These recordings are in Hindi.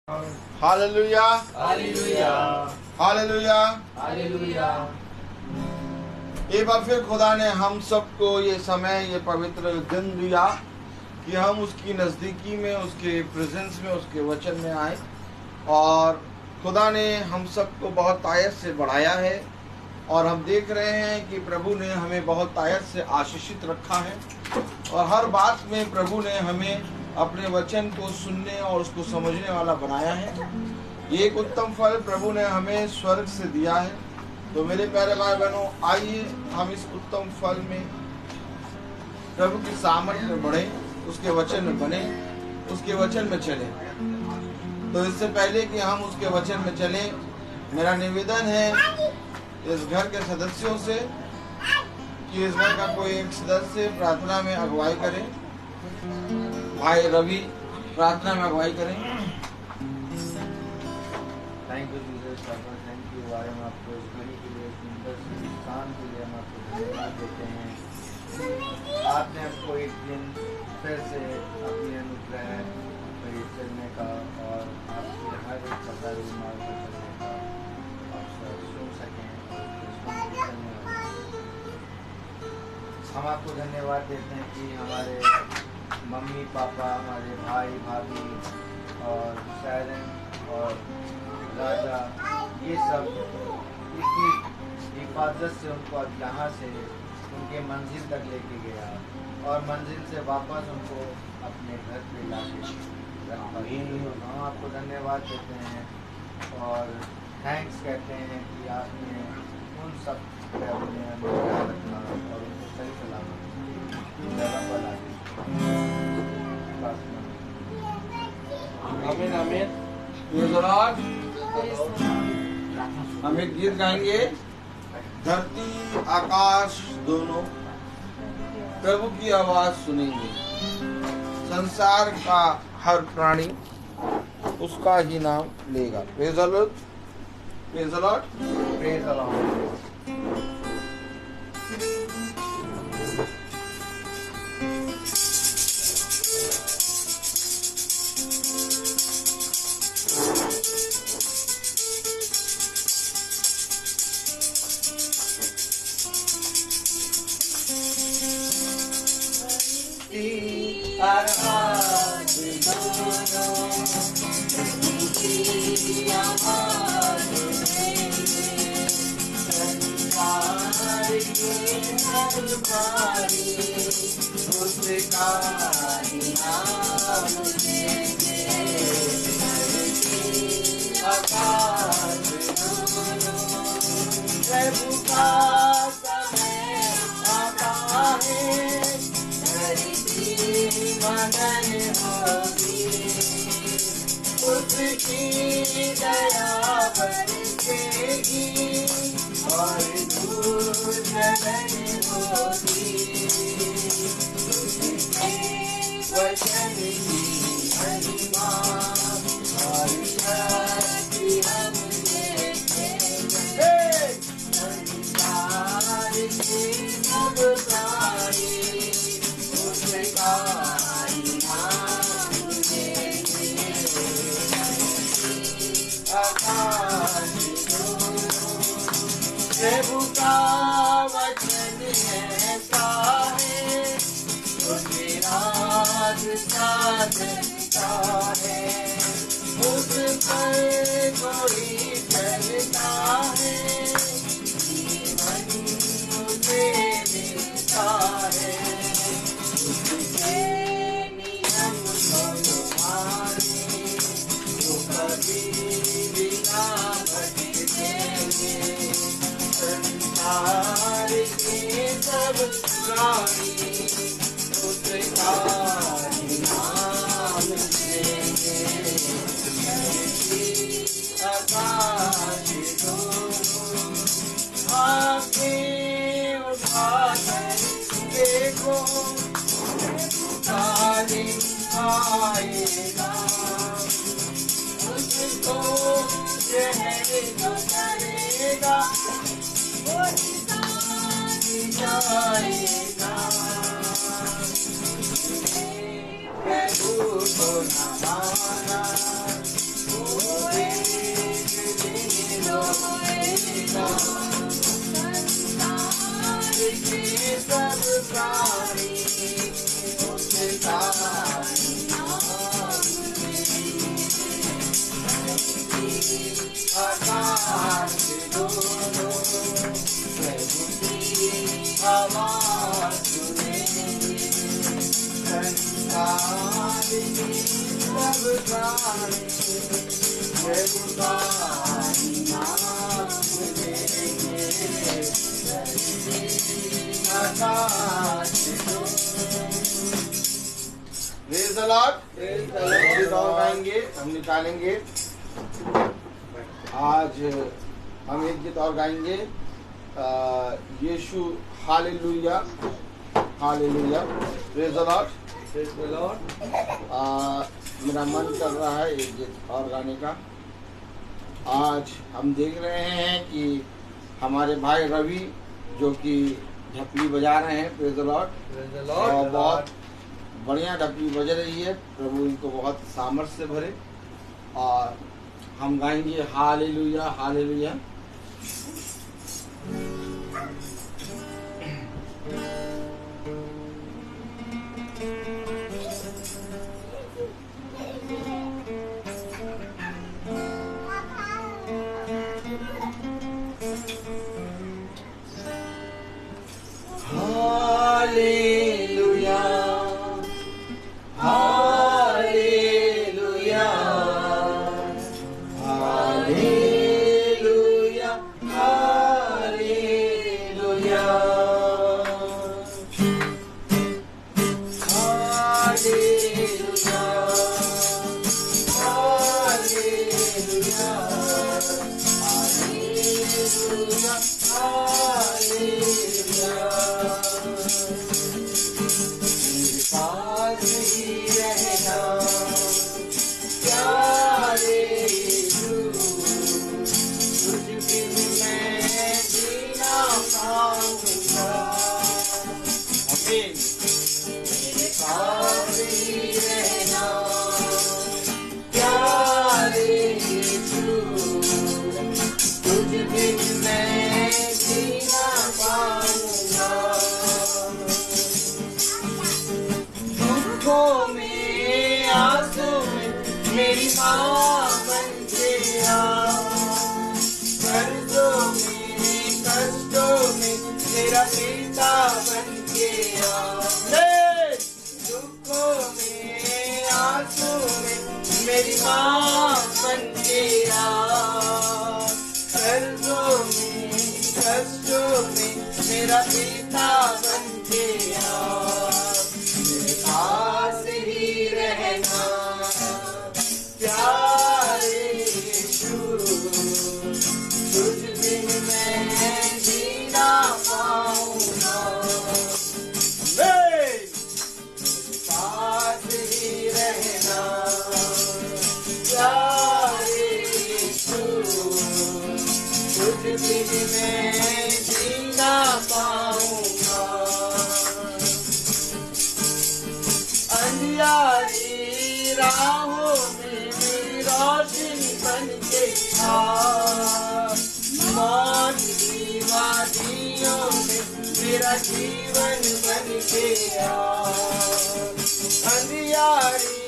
Hallelujah hallelujah hallelujah. हालेलुया। एक बार फिर खुदा ने हम सबको ये समय, ये पवित्र दिन दिया कि हम उसकी नज़दीकी में, उसके प्रेजेंस में, उसके वचन में आए। और खुदा ने हम सबको बहुत तायत से बढ़ाया है और हम देख रहे हैं कि प्रभु ने हमें बहुत तायत से आशीषित रखा है और हर बात में प्रभु ने हमें अपने वचन को सुनने और उसको समझने वाला बनाया है। ये एक उत्तम फल प्रभु ने हमें स्वर्ग से दिया है। तो मेरे प्यारे भाई बहनों, आइए हम इस उत्तम फल में प्रभु की सामर्थ्य में बढ़े, उसके वचन में बने, उसके वचन में चलें। तो इससे पहले कि हम उसके वचन में चलें, मेरा निवेदन है इस घर के सदस्यों से कि इस घर का कोई एक सदस्य प्रार्थना में अगुवाई करे। भाई रवि प्रार्थना में अगुवाई करें। थैंक यू जीसस पापा, थैंक यू वारे हम आपको इस घड़ी के लिए, सुंदर सी शाम के लिए हम आपको धन्यवाद देते हैं। आपने हमको एक दिन फिर से अपनी अनुग्रह पर चलने का और आपके हर एक प्रकार मार्ग पर चलने का अवसर सुन सकें और उसको चलने वाले। हम आपको धन्यवाद देते हैं कि हमारे मम्मी पापा, हमारे भाई भाभी और सैरन और राजा, ये सब इतनी हिफाजत से उनको यहाँ से उनके मंजिल तक लेके गया और मंजिल से वापस उनको अपने घर पे ला के रखा। हम आपको धन्यवाद देते हैं और थैंक्स कहते हैं कि आपने उन सब पे अपने अनुग्रह रखा और उनको सही सलामत जगह पर ला के। आमीन आमीन। Praise the Lord. हम एक गीत गाएंगे, धरती आकाश दोनों प्रभु की आवाज सुनेंगे। संसार का हर प्राणी उसका ही नाम लेगा। Praise the Lord, praise the Lord, praise the Lord. प्रभु का समय आता है, धरती मगन होगी, उसकी दया बरसेगी और दूर जलन होगी। उसके वचन की महिमा और शक्ति हम देखेंगे। संसार की सब प्राणी उसका नाम लेंगे। आकाश प्रभु का वचन ऐसा है, उसके राज साधता है, उस पर कोई चलता है, जीवन उसे मिलता है। उसके नियम को माने तो कभी भी ना भटकेंगे। संसार के सब प्राणी उसका नाम लेंगे। आकाश दोनों आंखें उठाकर देखो, तारीफ आएगा, उसको चेहरे को करेगा, वो जाएगा। प्रभु को न माना, आकाश दोनों प्रभु की आवाज सुनेंगे। संसार की सब प्राणी प्रभु का नाम सुनेंगे। आकाश प्रेज़ द लॉर्ड। एक गीत और गाएंगे, हम निकालेंगे। आज हम एक गीत और गाएंगे, यीशु hallelujah hallelujah. Praise the Lord. Praise the Lord. मेरा मन कर रहा है एक गीत और गाने का। आज हम देख रहे हैं कि हमारे भाई रवि जो कि ढपली बजा रहे हैं। Praise the Lord. Praise the और Lord. बहुत बढ़िया ढपली बज रही है। प्रभु इनको बहुत सामर्थ्य से भरे। और हम गाएंगे hallelujah hallelujah. Hallelujah hallelujah hallelujah hallelujah hallelujah hallelujah hallelujah hallelujah. मेरे पास ही रहना प्यारे यीशु, तुझ बिन मैं जीना पाऊंगा। आमीन। मेरे पास ही रहना प्यारे यीशु, तुझ बिन मैं जीना पाऊंगा। दुखों में आंसू में मेरी माँ बन के आ, कर्जों में कष्टों में मेरा पिता बन के आ। दुखों में आंसू में मेरी माँ बन के आ, कर्जों में कष्टों में मेरा पिता बन के आ। मेरे पास ही रहना प्यारे यीशु, तुझ बिन मैं जीना पाऊंगा। मेरे पास ही रहना प्यारे यीशु, तुझ बिन मैं जीना पाऊंगा। अंधियारी राहों में मेरी रोशनी बन के आ, मौत की वादियों में मेरा जीवन बन के आ। अंधियारी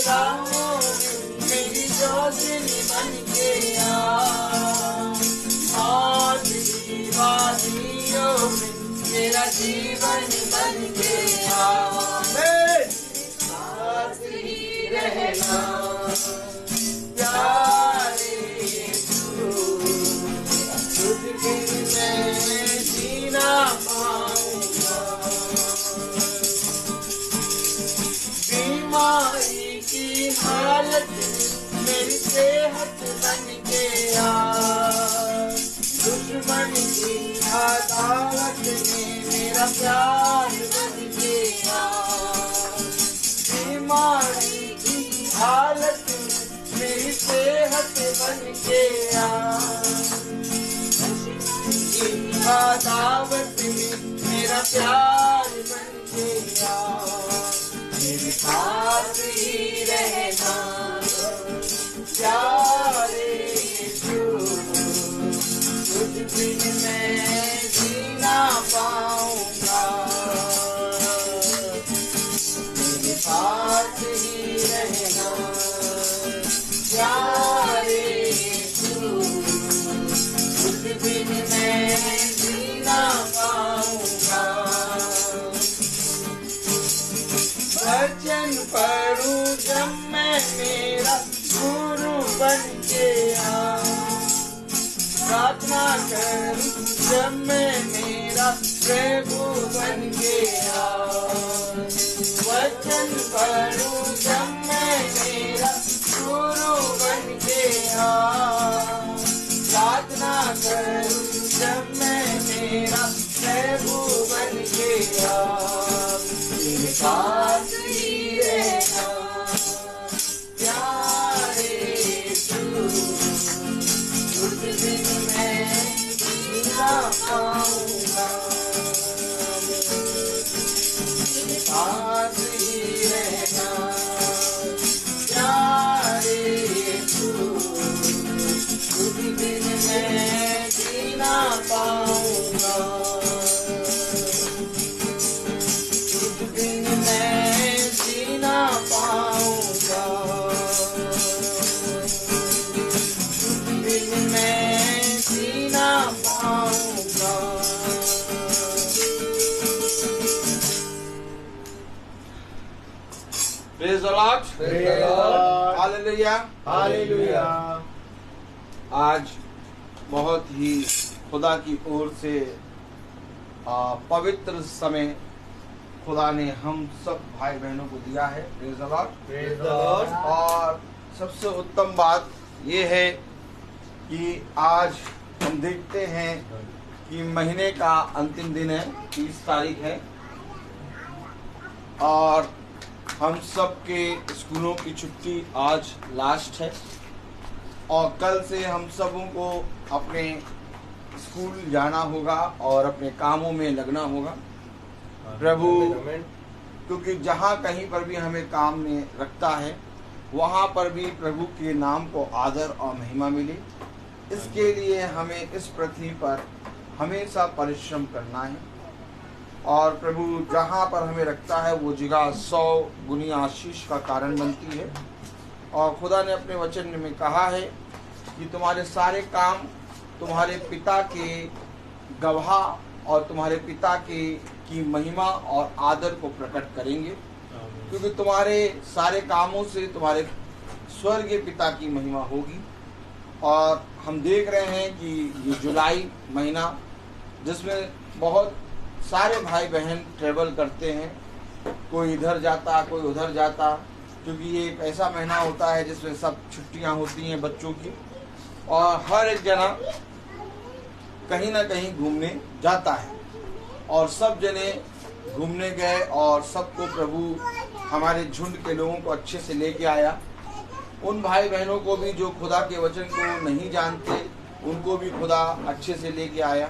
राहों में मेरी रोशनी बन के आ, मौत की वादियों में मेरा जीवन बन के आ। पास ही रहना प्यारे यीशु, तुझ बिन मैं जीना पाऊंगा। बीमारी की हालत मेरी सेहत बन के आ, दुश्मन की अदावत में मेरा प्यार बन के आ। बीमारी की हालत में मेरी सेहत बन के आ, दावत में मेरा प्यार बन के आ। मेरे पास ही रहना प्यारे यीशु, तुझ बिन मैं जीना पाऊंगा। मेरे पास ही रहना प्यारे बन के आ। प्रार्थना करूं जब मैं मेरा प्रभु बन के आ। वचन पढ़ूं जब मैं मेरा गुरु बन के आ। प्रार्थना करूं जब मैं मेरा प्रभु बन के आ। तेरे पास ही रहना प्यारे तू, उस दिन मैं जीना पाऊंगा। तेरे पास ही रहना प्यारे तू, उस दिन मैं जीना पाऊंगा। उस दिन मैं जीना पाऊंगा। उस दिन मैं जीना पाऊंगा। Praise the Lord. Praise the Lord. Hallelujah. Hallelujah. आज बहुत ही खुदा की ओर से पवित्र समय खुदा ने हम सब भाई बहनों को दिया है। Praise the Lord. Praise the Lord. और सबसे उत्तम बात ये है कि आज हम देखते हैं कि महीने का अंतिम दिन है, 30 तारीख है, और हम सब के स्कूलों की छुट्टी आज लास्ट है और कल से हम सबों को अपने स्कूल जाना होगा और अपने कामों में लगना होगा। प्रभु क्योंकि जहाँ कहीं पर भी हमें काम में रखता है वहाँ पर भी प्रभु के नाम को आदर और महिमा मिले, इसके लिए हमें इस पृथ्वी पर हमेशा परिश्रम करना है। और प्रभु जहाँ पर हमें रखता है वो जगह 100 गुनी आशीष का कारण बनती है। और खुदा ने अपने वचन में कहा है कि तुम्हारे सारे काम तुम्हारे पिता के गवाह और तुम्हारे पिता की महिमा और आदर को प्रकट करेंगे, क्योंकि तुम्हारे सारे कामों से तुम्हारे स्वर्गीय पिता की महिमा होगी। और हम देख रहे हैं कि ये जुलाई महीना जिसमें बहुत सारे भाई बहन ट्रेवल करते हैं, कोई इधर जाता कोई उधर जाता, क्योंकि ये एक ऐसा महीना होता है जिसमें सब छुट्टियां होती हैं बच्चों की और हर एक जना कहीं ना कहीं घूमने जाता है। और सब जने घूमने गए और सबको प्रभु हमारे झुंड के लोगों को अच्छे से लेके आया। उन भाई बहनों को भी जो खुदा के वचन को नहीं जानते उनको भी खुदा अच्छे से लेके आया।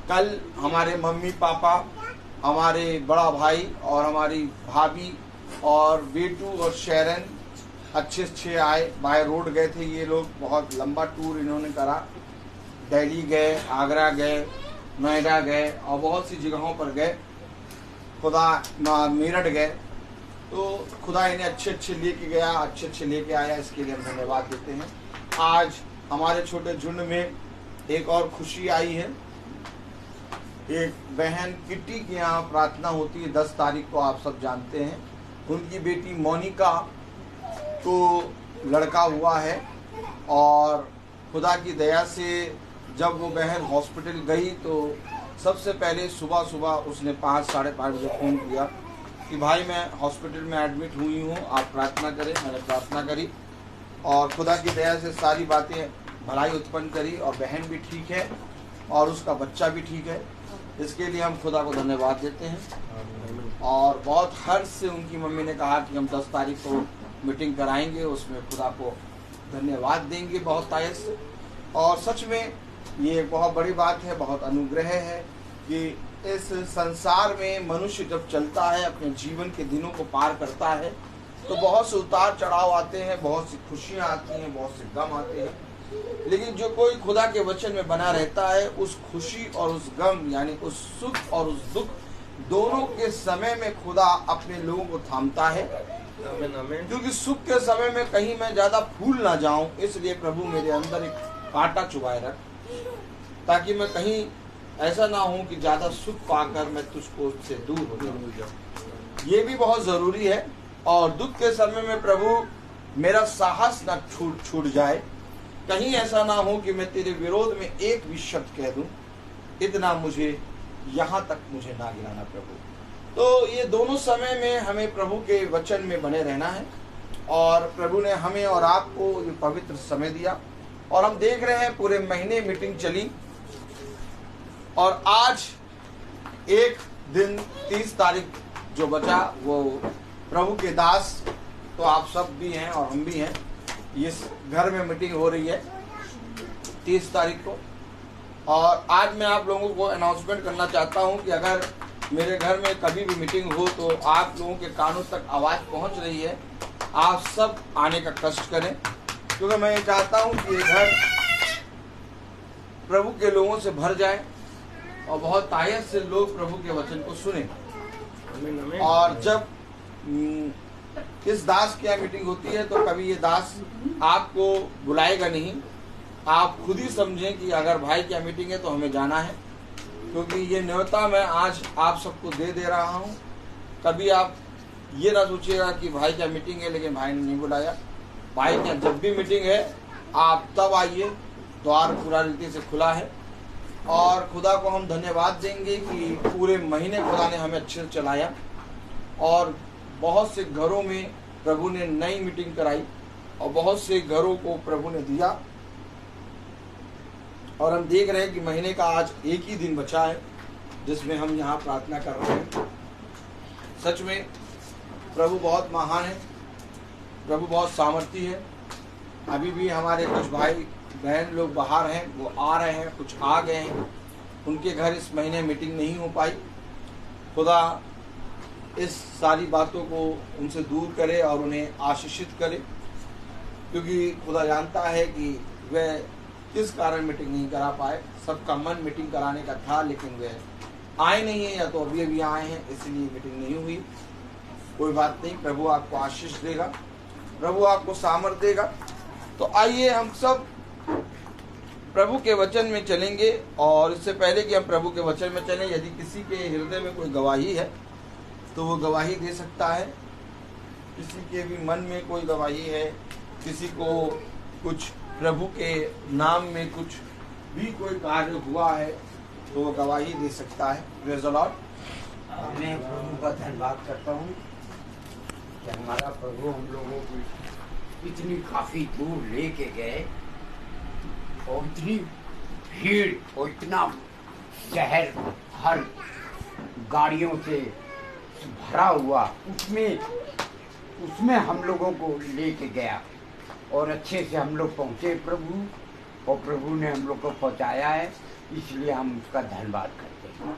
कल हमारे मम्मी पापा, हमारे बड़ा भाई और हमारी भाभी और बेटू और शैरन अच्छे आए। बाय रोड गए थे ये लोग, बहुत लंबा टूर इन्होंने करा। दिल्ली गए, आगरा गए, नोएडा गए और बहुत सी जगहों पर गए, खुदा मेरठ गए। तो खुदा इन्हें अच्छे लेके गया, अच्छे लेके आया, इसके लिए हम धन्यवाद देते हैं। आज हमारे छोटे झुंड में एक और खुशी आई है। एक बहन किट्टी के यहाँ प्रार्थना होती है 10 तारीख को, आप सब जानते हैं। उनकी बेटी मोनिका को लड़का हुआ है और खुदा की दया से जब वो बहन हॉस्पिटल गई तो सबसे पहले सुबह उसने 5 साढ़े 5 बजे फ़ोन किया कि भाई मैं हॉस्पिटल में एडमिट हुई हूँ, आप प्रार्थना करें। मैंने प्रार्थना करी और खुदा की दया से सारी बातें भलाई उत्पन्न करी और बहन भी ठीक है और उसका बच्चा भी ठीक है। इसके लिए हम खुदा को धन्यवाद देते हैं। और बहुत हर्ष से उनकी मम्मी ने कहा कि हम 10 तारीख को मीटिंग कराएंगे, उसमें खुदा को धन्यवाद देंगे बहुत तायत से। और सच में ये बहुत बड़ी बात है, बहुत अनुग्रह है कि इस संसार में मनुष्य जब चलता है, अपने जीवन के दिनों को पार करता है, तो बहुत से उतार चढ़ाव आते हैं, बहुत सी खुशियाँ आती हैं, बहुत से गम आते हैं। लेकिन जो कोई खुदा के वचन में बना रहता है, उस खुशी और उस गम यानी उस सुख और उस दुख दोनों के समय में खुदा अपने लोगों को थामता है। क्योंकि सुख के समय में कहीं मैं ज्यादा फूल ना जाऊं, इसलिए प्रभु मेरे अंदर एक कांटा चुभाए रख, ताकि मैं कहीं ऐसा ना हो कि ज्यादा सुख पाकर मैं तुझको से दूर हो जाऊं। ये भी बहुत जरूरी है। और दुख के समय में प्रभु मेरा साहस ना छूट जाए, कहीं ऐसा ना हो कि मैं तेरे विरोध में एक भी शब्द कह दूं, इतना मुझे यहाँ तक मुझे ना गिराना प्रभु। तो ये दोनों समय में हमें प्रभु के वचन में बने रहना है, और प्रभु ने हमें और आपको ये पवित्र समय दिया, और हम देख रहे हैं पूरे महीने मीटिंग चली, और आज एक दिन 30 तारीख जो बचा वो प्रभु के दास, तो आप सब भी हैं और हम भी हैं, इस घर में मीटिंग हो रही है 30 तारीख को। और आज मैं आप लोगों को अनाउंसमेंट करना चाहता हूं कि अगर मेरे घर में कभी भी मीटिंग हो तो आप लोगों के कानों तक आवाज़ पहुंच रही है, आप सब आने का कष्ट करें, क्योंकि मैं ये चाहता हूं कि ये घर प्रभु के लोगों से भर जाए और बहुत तायत से लोग प्रभु के वचन को सुने। और जब इस दास की यहाँ मीटिंग होती है तो कभी ये दास आपको बुलाएगा नहीं, आप खुद ही समझें कि अगर भाई की मीटिंग है तो हमें जाना है, क्योंकि ये न्योता मैं आज आप सबको दे रहा हूँ। कभी आप ये ना सोचिएगा कि भाई की मीटिंग है लेकिन भाई ने नहीं बुलाया। भाई की जब भी मीटिंग है आप तब आइए, द्वार पूरा रीति से खुला है। और खुदा को हम धन्यवाद देंगे कि पूरे महीने खुदा ने हमें अच्छे से चलाया, और बहुत से घरों में प्रभु ने नई मीटिंग कराई, और बहुत से घरों को प्रभु ने दिया। और हम देख रहे हैं कि महीने का आज एक ही दिन बचा है जिसमें हम यहाँ प्रार्थना कर रहे हैं। सच में प्रभु बहुत महान है, प्रभु बहुत सामर्थी है। अभी भी हमारे कुछ भाई बहन लोग बाहर हैं, वो आ रहे हैं, कुछ आ गए हैं, उनके घर इस महीने मीटिंग नहीं हो पाई। खुदा इस सारी बातों को उनसे दूर करे और उन्हें आशीषित करे, क्योंकि खुदा जानता है कि वह किस कारण मीटिंग नहीं करा पाए। सबका मन मीटिंग कराने का था लेकिन वे आए नहीं है, या तो अभी अभी आए हैं इसलिए मीटिंग नहीं हुई। कोई बात नहीं, प्रभु आपको आशीष देगा, प्रभु आपको सामर्थ देगा। तो आइए हम सब प्रभु के वचन में चलेंगे। और इससे पहले कि हम प्रभु के वचन में चलें, यदि किसी के हृदय में कोई गवाही है तो वो गवाही दे सकता है। किसी के भी मन में कोई गवाही है, किसी को कुछ प्रभु के नाम में कुछ भी कोई कार्य हुआ है तो वो गवाही दे सकता है। Praise the Lord. मैं प्रभु का धन्यवाद करता हूँ कि हमारा प्रभु हम लोगों को इतनी काफ़ी दूर लेके गए, और इतनी भीड़ और इतना शहर हर गाड़ियों से भरा हुआ, उसमें हम लोगों को लेके गया, और अच्छे से हम लोग पहुँचे प्रभु, और प्रभु ने हम लोग को पहुँचाया है, इसलिए हम उसका धन्यवाद करते हैं।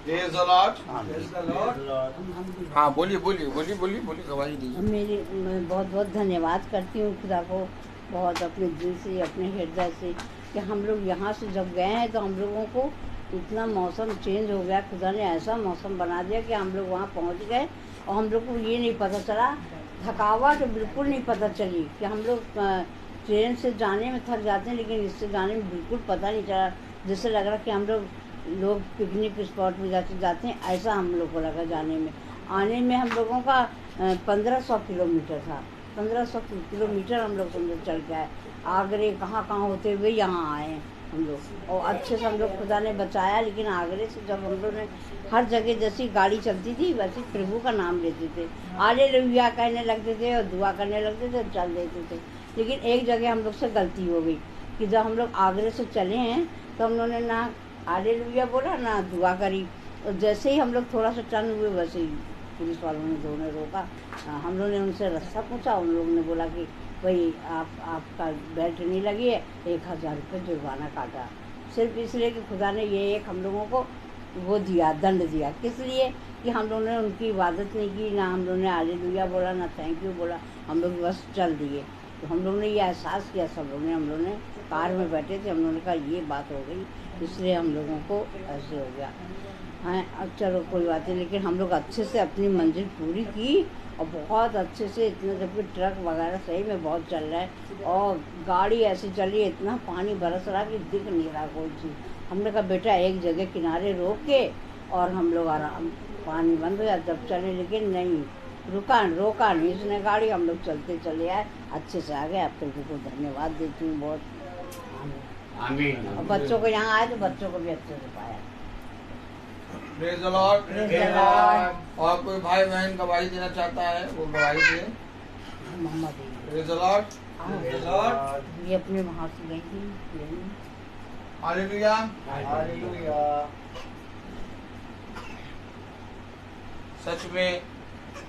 Praise the Lord. हाँ बोलिए गवाही दीजिए। मैं बहुत बहुत धन्यवाद करती हूँ खुदा को, बहुत अपने दिल से, अपने हृदय से, कि हम लोग यहाँ से जब गए हैं तो हम लोगों को इतना मौसम चेंज हो गया, खुदा ने ऐसा मौसम बना दिया कि हम लोग वहाँ पहुँच गए, और हम लोग को ये नहीं पता चला, थकावट बिल्कुल नहीं पता चली कि हम लोग ट्रेन से जाने में थक जाते हैं, लेकिन इससे जाने में बिल्कुल पता नहीं चला। जैसे लग रहा कि हम लोग पिकनिक स्पॉट में जाते हैं, ऐसा हम लोग को लगा जाने में। आने में हम लोगों का 1500 किलोमीटर था, 1500 किलोमीटर हम लोग समझो चल के आए। आगरे कहाँ होते हुए यहाँ आए हैं हम लोग, और अच्छे से हम लोग खुदा ने बचाया। लेकिन आगरे से जब हम लोग ने हर जगह जैसी गाड़ी चलती थी वैसे प्रभु का नाम लेते थे, हालेलुया कहने लगते थे और दुआ करने लगते थे, चल देते थे। लेकिन एक जगह हम लोग से गलती हो गई कि जब हम लोग आगरे से चले हैं तो हम लोगों ने ना हालेलुया बोला ना दुआ करी, और जैसे ही हम लोग थोड़ा सा टर्न हुए वैसे ही पुलिस वालों ने दोनों रोका। हम लोगों ने उनसे रास्ता पूछा, उन लोगों ने बोला कि भाई आपका बेल्ट नहीं लगी है, 1000 रुपये जुर्माना काटा, सिर्फ इसलिए कि खुदा ने ये एक हम लोगों को वो दिया, दंड दिया। किस लिए? कि हम लोगों ने उनकी इबादत नहीं की, ना हम लोगों ने हालेलुया बोला, ना थैंक यू बोला, हम लोग बस चल दिए। तो हम लोग ने ये एहसास किया, सब लोग ने, हम लोग ने कार में बैठे थे, हम लोगों ने कहा ये बात हो गई, इसलिए हम लोगों को ऐसे हो गया। हाँ अब चलो कोई बात नहीं, लेकिन हम लोग अच्छे से अपनी मंजिल पूरी की, और बहुत अच्छे से, इतना जबकि ट्रक वगैरह सही में बहुत चल रहा है, और गाड़ी ऐसी चली, इतना पानी बरस रहा कि दिख नहीं रहा कोई चीज़। हमने कहा बेटा एक जगह किनारे रोक के और हम लोग आराम, पानी बंद हो गया जब चले, लेकिन नहीं, रोका नहीं इसने गाड़ी, हम लोग चलते चले आए, अच्छे से आ गए। आप प्रभु को धन्यवाद देती हूँ बहुत। आमीन। और बच्चों को यहाँ आए तो बच्चों को भी अच्छे से पाया। Praise the Lord. Praise the Lord। और कोई भाई बहन गवाही देना चाहता है वो गवाही दे। मम्मा दी प्रेज द लॉर्ड। ये अपने वहाँ से गई थी लेने। हालेलुया। हालेलुया। सच में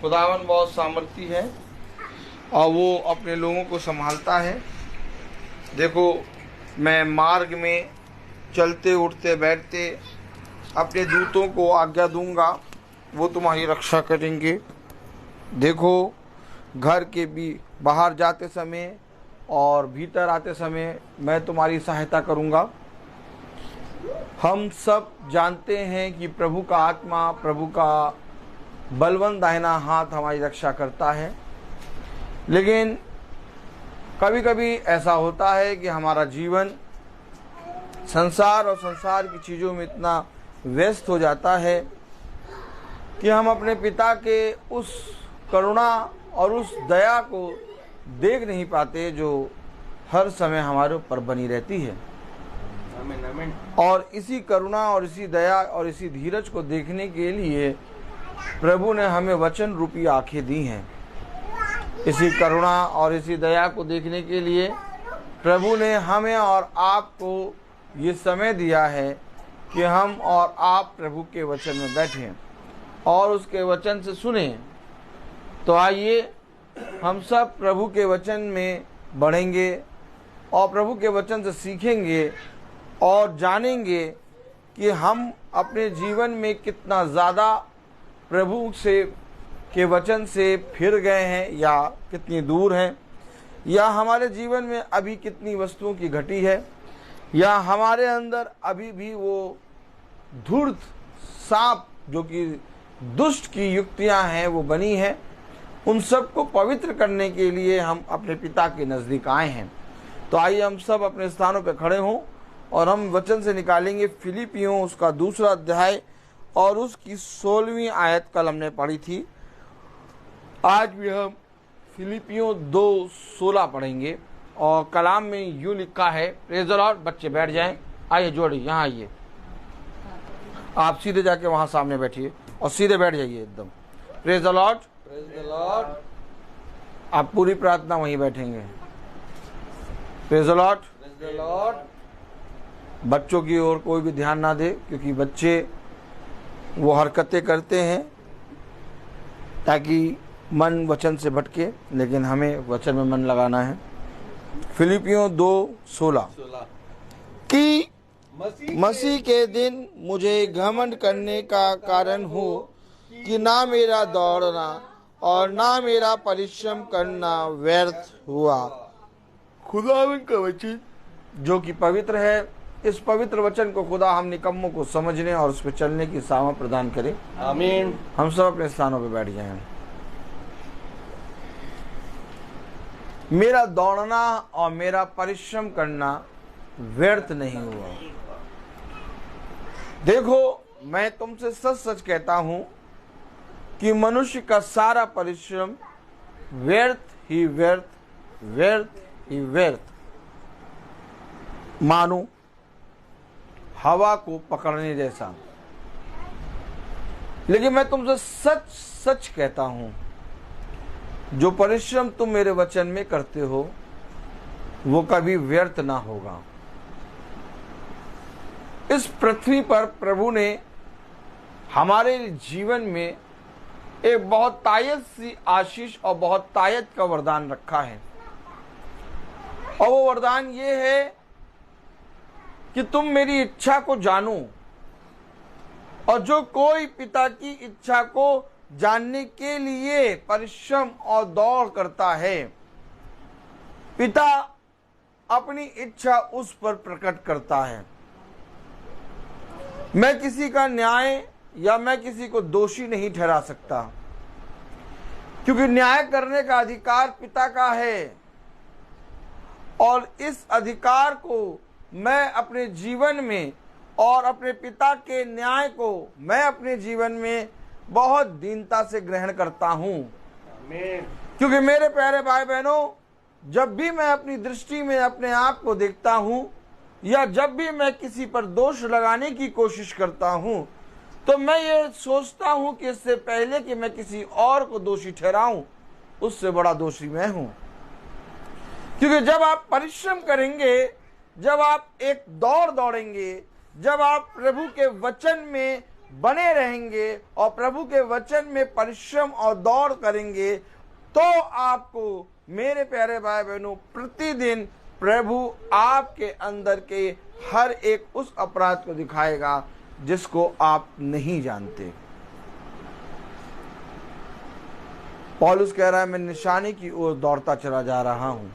खुदावन बहुत सामर्थी है और वो अपने लोगों को संभालता है। देखो, मैं मार्ग में चलते उठते बैठते अपने दूतों को आज्ञा दूंगा, वो तुम्हारी रक्षा करेंगे। देखो, घर के भी बाहर जाते समय और भीतर आते समय मैं तुम्हारी सहायता करूंगा। हम सब जानते हैं कि प्रभु का आत्मा, प्रभु का बलवंत दाहिना हाथ हमारी रक्षा करता है, लेकिन कभी कभी ऐसा होता है कि हमारा जीवन संसार और संसार की चीज़ों में इतना व्यस्त हो जाता है कि हम अपने पिता के उस करुणा और उस दया को देख नहीं पाते जो हर समय हमारे ऊपर बनी रहती है। आमीन आमीन। और इसी करुणा और इसी दया और इसी धीरज को देखने के लिए प्रभु ने हमें वचन रूपी आंखें दी हैं। इसी करुणा और इसी दया को देखने के लिए प्रभु ने हमें और आपको ये समय दिया है कि हम और आप प्रभु के वचन में बैठें और उसके वचन से सुने। तो आइए हम सब प्रभु के वचन में बढ़ेंगे और प्रभु के वचन से सीखेंगे और जानेंगे कि हम अपने जीवन में कितना ज़्यादा प्रभु से के वचन से फिर गए हैं या कितनी दूर हैं, या हमारे जीवन में अभी कितनी वस्तुओं की घटी है, या हमारे अंदर अभी भी वो धूर्त सांप जो कि दुष्ट की युक्तियां हैं वो बनी हैं। उन सब को पवित्र करने के लिए हम अपने पिता के नज़दीक आए हैं। तो आइए हम सब अपने स्थानों पर खड़े हों और हम वचन से निकालेंगे फिलिपियों उसका 2 अध्याय और उसकी 16वीं आयत कल हमने पढ़ी थी। आज भी हम फिलिपियों 2:16 पढ़ेंगे और कलाम में यूँ लिखा है। Praise the Lord. बच्चे बैठ जाएं। आइए जोड़ी यहाँ आइए, आप सीधे जाके वहाँ सामने बैठिए और सीधे बैठ जाइए एकदम। Praise the Lord. Praise the Lord. आप पूरी प्रार्थना वहीं बैठेंगे। Praise the Lord. Praise the Lord. बच्चों की ओर कोई भी ध्यान ना दे, क्योंकि बच्चे वो हरकतें करते हैं ताकि मन वचन से भटके, लेकिन हमें वचन में मन लगाना है। फिलिपियों 2:16 कि मसीह के दिन मुझे घमंड करने का कारण हो कि ना मेरा दौड़ना और ना मेरा परिश्रम करना व्यर्थ हुआ। खुदावन का वचन जो कि पवित्र है, इस पवित्र वचन को खुदा हम निकम्मों को समझने और उस पर चलने की सामर्थ प्रदान करे। आमीन। हम सब अपने स्थानों पर बैठ जाएं। मेरा दौड़ना और मेरा परिश्रम करना व्यर्थ नहीं हुआ। देखो, मैं तुमसे सच सच कहता हूं कि मनुष्य का सारा परिश्रम व्यर्थ ही व्यर्थ मानो हवा को पकड़ने जैसा। लेकिन मैं तुमसे सच सच कहता हूं, जो परिश्रम तुम मेरे वचन में करते हो वो कभी व्यर्थ ना होगा। इस पृथ्वी पर प्रभु ने हमारे जीवन में एक बहुत तायत सी आशीष और बहुत तायत का वरदान रखा है, और वो वरदान ये है कि तुम मेरी इच्छा को जानो, और जो कोई पिता की इच्छा को जानने के लिए परिश्रम और दौड़ करता है, पिता अपनी इच्छा उस पर प्रकट करता है। मैं किसी का न्याय या मैं किसी को दोषी नहीं ठहरा सकता, क्योंकि न्याय करने का अधिकार पिता का है, और इस अधिकार को मैं अपने जीवन में और अपने पिता के न्याय को मैं अपने जीवन में बहुत दीनता से ग्रहण करता हूं। क्योंकि मेरे प्यारे भाई बहनों, जब भी मैं अपनी दृष्टि में अपने आप को देखता हूं या जब भी मैं किसी पर दोष लगाने की कोशिश करता हूं, तो मैं ये सोचता हूं कि इससे पहले कि मैं किसी और को दोषी ठहराऊं, उससे बड़ा दोषी मैं हूं। क्योंकि जब आप परिश्रम करेंगे, जब आप एक दौड़ दौड़ेंगे, जब आप प्रभु के वचन में बने रहेंगे और प्रभु के वचन में परिश्रम और दौड़ करेंगे, तो आपको मेरे प्यारे भाई बहनों प्रतिदिन प्रभु आपके अंदर के हर एक उस अपराध को दिखाएगा जिसको आप नहीं जानते। पौलुस कह रहा है, मैं निशाने की ओर दौड़ता चला जा रहा हूं।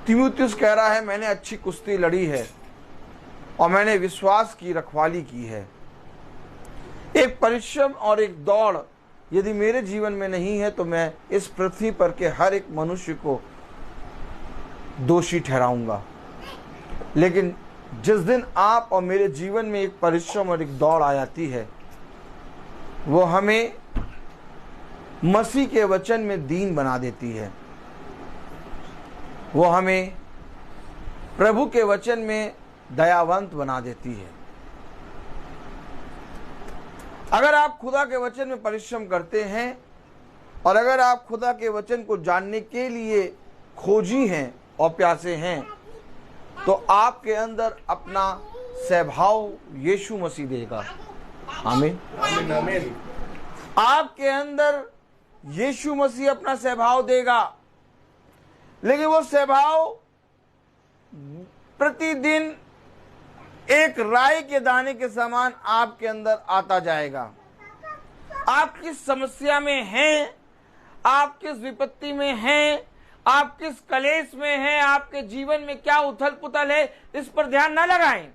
तीमुथियुस कह रहा है, मैंने अच्छी कुश्ती लड़ी है और मैंने विश्वास की रखवाली की है। एक परिश्रम और एक दौड़ यदि मेरे जीवन में नहीं है, तो मैं इस पृथ्वी पर के हर एक मनुष्य को दोषी ठहराऊंगा। लेकिन जिस दिन आप और मेरे जीवन में एक परिश्रम और एक दौड़ आ जाती है, वो हमें मसीह के वचन में दीन बना देती है, वो हमें प्रभु के वचन में दयावंत बना देती है। अगर आप खुदा के वचन में परिश्रम करते हैं और अगर आप खुदा के वचन को जानने के लिए खोजी हैं और प्यासे हैं, तो आपके अंदर अपना स्वभाव यीशु मसीह देगा। आमीन आमीन आमीन। आपके अंदर यीशु मसीह अपना स्वभाव देगा, लेकिन वो स्वभाव प्रतिदिन एक राई के दाने के समान आपके अंदर आता जाएगा। आप किस समस्या में हैं, आप किस विपत्ति में हैं, आप किस कलेश में हैं, आपके जीवन में क्या उथल पुथल है, इस पर ध्यान न लगाएं,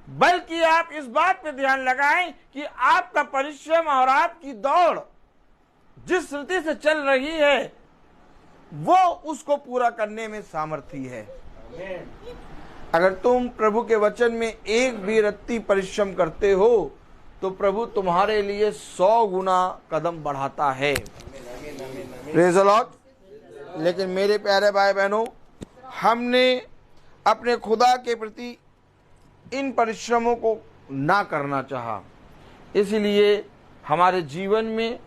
बल्कि आप इस बात पर ध्यान लगाएं कि आपका परिश्रम और आपकी दौड़ जिस रीति से चल रही है, वो उसको पूरा करने में सामर्थी है। अगर तुम प्रभु के वचन में एक भी रत्ती परिश्रम करते हो, तो प्रभु तुम्हारे लिए 100 गुना कदम बढ़ाता है। Praise the Lord. लेकिन मेरे प्यारे भाई बहनों, हमने अपने खुदा के प्रति इन परिश्रमों को ना करना चाहा, इसलिए हमारे जीवन में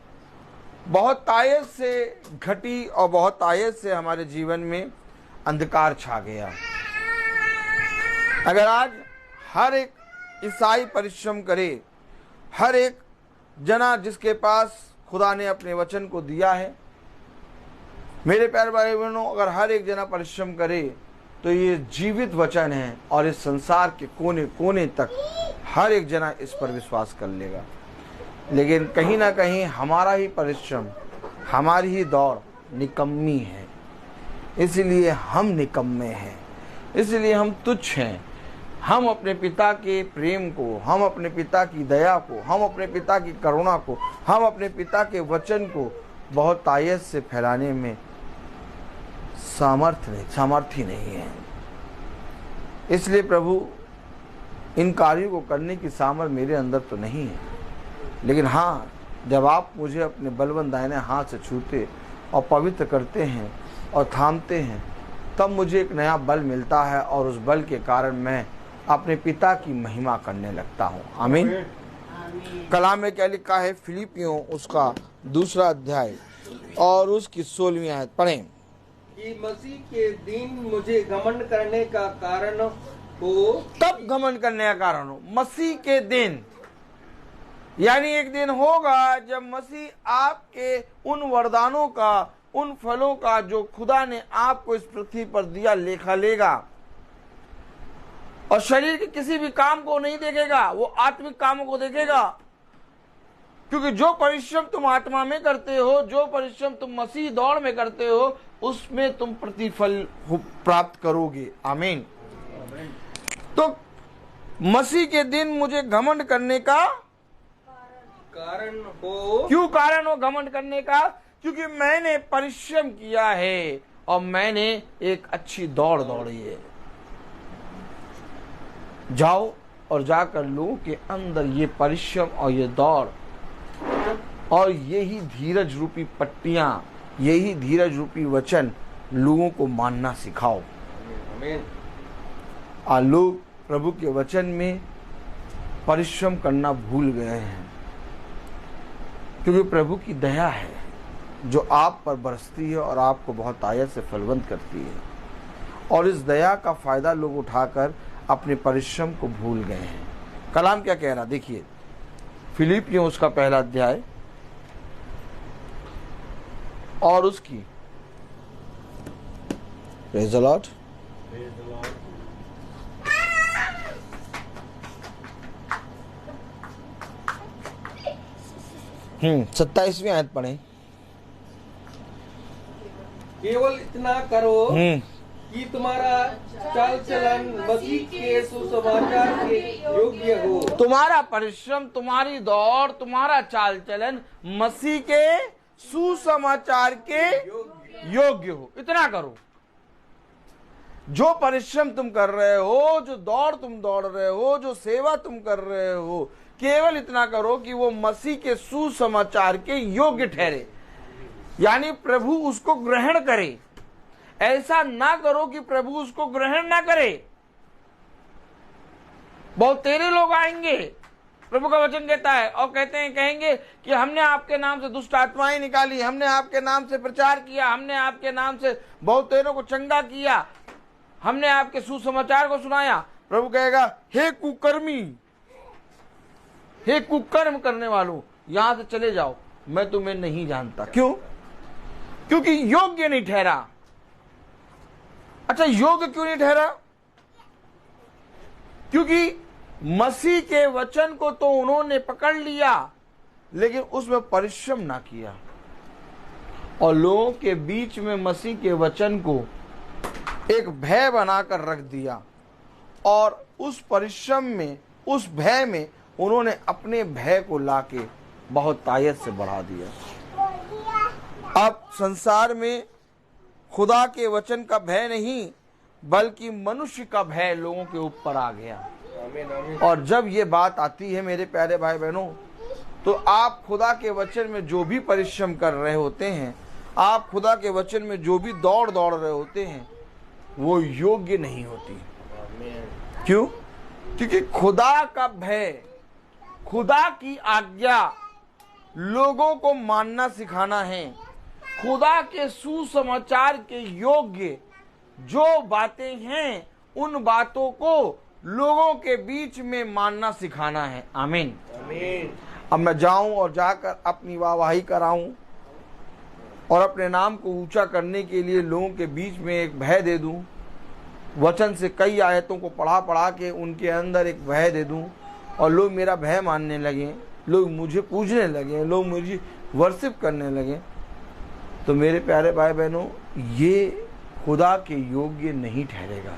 बहुत तायत से घटी और बहुत तायत से हमारे जीवन में अंधकार छा गया। अगर आज हर एक ईसाई परिश्रम करे, हर एक जना जिसके पास खुदा ने अपने वचन को दिया है, मेरे प्यारे भाई बहनों, अगर हर एक जना परिश्रम करे, तो ये जीवित वचन है और इस संसार के कोने कोने तक हर एक जना इस पर विश्वास कर लेगा। लेकिन कहीं ना कहीं हमारा ही परिश्रम, हमारी ही दौड़ निकम्मी है, इसलिए हम निकम्मे हैं, इसलिए हम तुच्छ हैं। हम अपने पिता के प्रेम को, हम अपने पिता की दया को, हम अपने पिता की करुणा को, हम अपने पिता के वचन को बहुत तायत से फैलाने में सामर्थ्य नहीं है। इसलिए प्रभु, इन कार्यों को करने की सामर्थ्य मेरे अंदर तो नहीं है, लेकिन हाँ, जब आप मुझे अपने बलवंत दाहिने हाथ से छूते और पवित्र करते हैं और थामते हैं, तब मुझे एक नया बल मिलता है और उस बल के कारण मैं अपने पिता की महिमा करने लगता हूँ। आमीन। कलाम में क्या लिखा है? फिलिपियों उसका 2 अध्याय और उसकी 16वीं आयत पढ़ें। कि मसीह के दिन मुझे घमंड करने का कारण हो। तब घमंड करने का कारण हो, मसीह के दिन, यानी एक दिन होगा जब मसीह आपके उन वरदानों का, उन फलों का जो खुदा ने आपको इस पृथ्वी पर दिया लेखा लेगा, और शरीर के किसी भी काम को नहीं देखेगा, वो आत्मिक कामों को देखेगा। क्योंकि जो परिश्रम तुम आत्मा में करते हो, जो परिश्रम तुम मसीह दौड़ में करते हो, उसमें तुम प्रतिफल प्राप्त करोगे। आमीन। तो मसीह के दिन मुझे घमंड करने का कारण हो। क्यों कारण हो घमंड करने का? क्योंकि मैंने परिश्रम किया है और मैंने एक अच्छी दौड़ दौड़ी है। जाओ और जाकर लोगों के अंदर ये परिश्रम और ये दौड़ और यही धीरज रूपी पट्टियां, यही धीरज रूपी वचन लोगों को मानना सिखाओ। आमीन। आज लोग प्रभु के वचन में परिश्रम करना भूल गए हैं, क्योंकि प्रभु की दया है जो आप पर बरसती है और आपको बहुत आयत से फलवंत करती है, और इस दया का फायदा लोग उठाकर अपने परिश्रम को भूल गए हैं। कलाम क्या कह रहा, देखिए फिलिपियों उसका पहला अध्याय और उसकी प्रेज़ द लॉर्ड 27वीं आयत पढ़े। केवल इतना करो कि तुम्हारा चाल चलन मसीह के सुसमाचार के योग्य हो। तुम्हारा परिश्रम, तुम्हारी दौड़, तुम्हारा चाल चलन मसीह के सुसमाचार के योग्य हो। इतना करो। जो परिश्रम तुम कर रहे हो, जो दौड़ तुम दौड़ रहे हो, जो सेवा तुम कर रहे हो, केवल इतना करो कि वो मसीह के सुसमाचार के योग्य ठहरे, यानी प्रभु उसको ग्रहण करे। ऐसा ना करो कि प्रभु उसको ग्रहण ना करे। बहुत तेरे लोग आएंगे, प्रभु का वचन कहता है, और कहते हैं, कहेंगे कि हमने आपके नाम से दुष्ट आत्माएं निकाली, हमने आपके नाम से प्रचार किया, हमने आपके नाम से बहुत तेरों को चंगा किया, हमने आपके सुसमाचार को सुनाया। प्रभु कहेगा, हे कुकर्मी, हे कुकर्म करने वालों, यहां से चले जाओ, मैं तुम्हें नहीं जानता। क्यों? क्योंकि योग्य नहीं ठहरा। अच्छा, योग्य क्यों नहीं ठहरा? क्योंकि मसीह के वचन को तो उन्होंने पकड़ लिया, लेकिन उसमें परिश्रम ना किया, और लोगों के बीच में मसीह के वचन को एक भय बनाकर रख दिया, और उस परिश्रम में, उस भय में उन्होंने अपने भय को लाके बहुत तायत से बढ़ा दिया। अब संसार में खुदा के वचन का भय नहीं, बल्कि मनुष्य का भय लोगों के ऊपर आ गया। आमीन, आमीन। और जब ये बात आती है मेरे प्यारे भाई बहनों, तो आप खुदा के वचन में जो भी परिश्रम कर रहे होते हैं, आप खुदा के वचन में जो भी दौड़ रहे होते हैं, वो योग्य नहीं होती। आमीन। क्यों? क्योंकि खुदा का भय, खुदा की आज्ञा लोगों को मानना सिखाना है। खुदा के सुसमाचार के योग्य जो बातें हैं, उन बातों को लोगों के बीच में मानना सिखाना है। आमीन, आमीन। अब मैं जाऊं और जाकर अपनी वाहवाही कराऊं और अपने नाम को ऊंचा करने के लिए लोगों के बीच में एक भय दे दूं, वचन से कई आयतों को पढ़ा के उनके अंदर एक भय दे दूं, और लोग मेरा भय मानने लगे, लोग मुझे पूजने लगे, लोग मुझे वर्शिप करने लगे, तो मेरे प्यारे भाई बहनों, ये खुदा के योग्य नहीं ठहरेगा।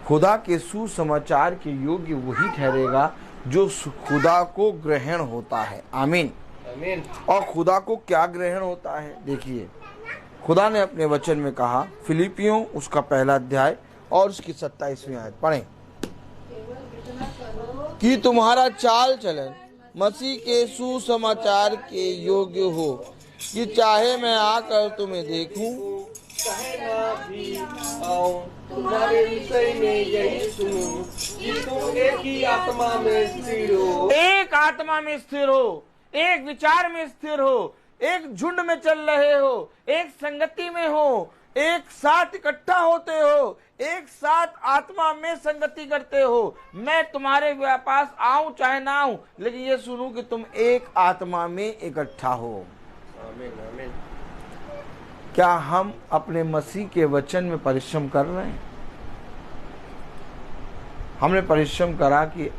खुदा के सुसमाचार के योग्य वही ठहरेगा जो खुदा को ग्रहण होता है। आमीन, आमीन। और खुदा को क्या ग्रहण होता है? देखिए, खुदा ने अपने वचन में कहा, फिलिपियों उसका पहला अध्याय और उसकी 27वीं आयत पढ़ें, कि तुम्हारा चाल चलन मसीह के सुसमाचार के योग्य हो, कि चाहे मैं आकर तुम्हें देखूं, चाहे ना भी आऊं, तुम्हारे विषय में यही सुनूं कि तुम एक ही आत्मा में स्थिर हो। एक आत्मा में स्थिर हो, एक विचार में स्थिर हो, एक झुंड में चल रहे हो, एक संगति में हो, एक साथ इकट्ठा होते हो, एक साथ आत्मा में संगति करते हो। मैं तुम्हारे पास आऊं चाहे ना आऊं, लेकिन ये सुनूं कि तुम एक आत्मा में इकट्ठा हो। आमीन, आमीन। क्या हम अपने मसीह के वचन में परिश्रम कर रहे हैं? हमने परिश्रम करा कि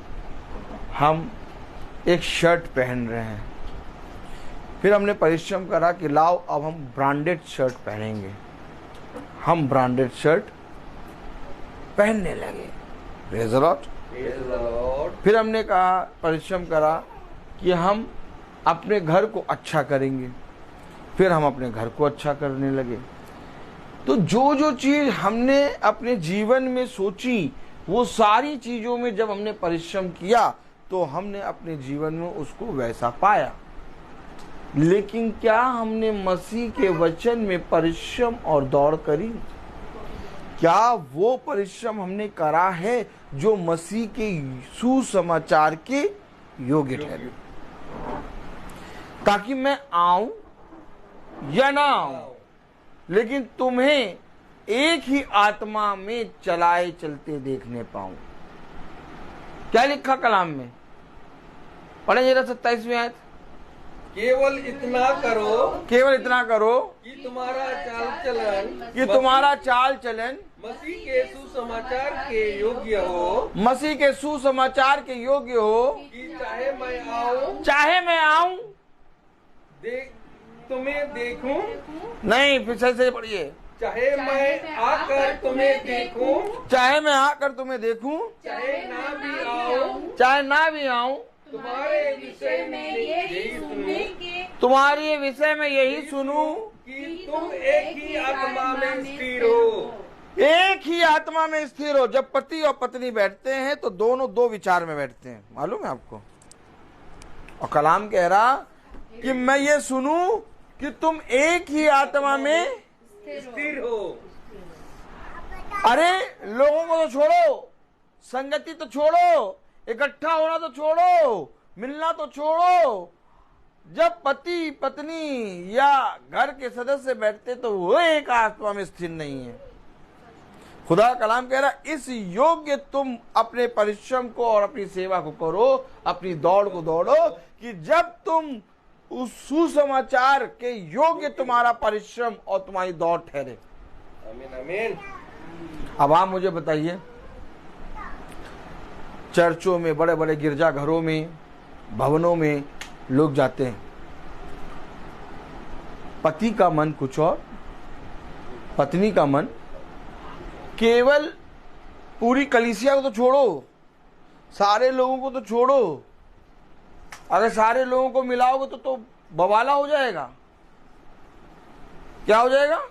हम एक शर्ट पहन रहे हैं, फिर हमने परिश्रम करा कि लाओ अब हम ब्रांडेड शर्ट पहनेंगे, हम ब्रांडेड शर्ट पहनने लगे। Praise the Lord. Praise the Lord. फिर हमने कहा, परिश्रम करा कि हम अपने घर को अच्छा करेंगे, फिर हम अपने घर को अच्छा करने लगे। तो जो जो चीज हमने अपने जीवन में सोची, वो सारी चीजों में जब हमने परिश्रम किया, तो हमने अपने जीवन में उसको वैसा पाया। लेकिन क्या हमने मसीह के वचन में परिश्रम और दौड़ करी? क्या वो परिश्रम हमने करा है जो मसीह के सुसमाचार के योग्य ठहरे, ताकि मैं आऊं या ना आऊं, लेकिन तुम्हें एक ही आत्मा में चलाए चलते देखने पाऊं? क्या लिखा कलाम में? पढ़े जरा 27वीं आयत। केवल इतना करो केवल इतना करो कि तुम्हारा चाल चलन मसीह के सुसमाचार के योग्य हो, मसीह के सुसमाचार के योग्य हो, कि चाहे मैं आऊं तुम्हें देखूं, नहीं फिर से पढ़िए, चाहे मैं आकर तुम्हें देखूं, चाहे मैं आकर तुम्हें देखूं, चाहे ना भी आऊं, तुम्हारे विषय में यही सुनूं कि तुम एक ही आत्मा में स्थिर हो। एक ही आत्मा में स्थिर हो। जब पति और पत्नी बैठते हैं तो दोनों दो विचार में बैठते हैं, मालूम है आपको। और कलाम कह रहा कि मैं ये सुनूं कि तुम एक ही आत्मा में स्थिर हो। अरे लोगों को तो छोड़ो, संगति तो छोड़ो, इकट्ठा होना तो छोड़ो, मिलना तो छोड़ो। जब पति पत्नी या घर के सदस्य बैठते तो वो एक आत्मा में स्थिर नहीं है। खुदा कलाम कह रहा इस योग्य तुम अपने परिश्रम को और अपनी सेवा को करो, अपनी दौड़ को दौड़ो, कि जब तुम उस सुसमाचार के योग्य तुम्हारा परिश्रम और तुम्हारी दौड़ ठहरे। आमीन आमीन। अब आप मुझे बताइए, चर्चों में, बड़े बड़े गिरजाघरों में, भवनों में लोग जाते हैं, पति का मन कुछ और, पत्नी का मन, केवल पूरी कलीसिया को तो छोड़ो, सारे लोगों को तो छोड़ो, अगर सारे लोगों को मिलाओगे तो बवाला हो जाएगा। क्या हो जाएगा?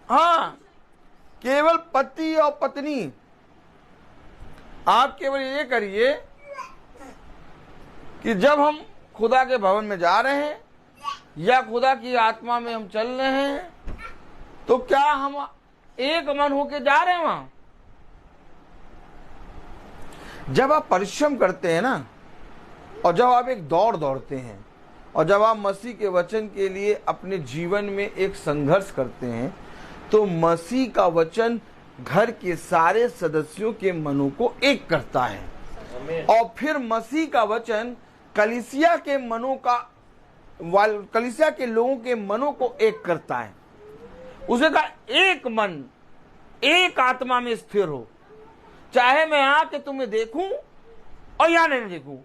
हाँ, केवल पति और पत्नी। आप केवल ये करिए कि जब हम खुदा के भवन में जा रहे हैं या खुदा की आत्मा में हम चल रहे हैं, तो क्या हम एक मन होके जा रहे हैं वहां? जब आप परिश्रम करते हैं ना, और जब आप एक दौड़ दौड़ते हैं, और जब आप मसीह के वचन के लिए अपने जीवन में एक संघर्ष करते हैं, तो मसीह का वचन घर के सारे सदस्यों के मनों को एक करता है। और फिर मसीह का वचन कलीसिया के मनों का, कलीसिया के लोगों के मनों को एक करता है। उसे कहा एक मन, एक आत्मा में स्थिर हो, चाहे मैं आके तुम्हें देखूं और या नहीं देखूं।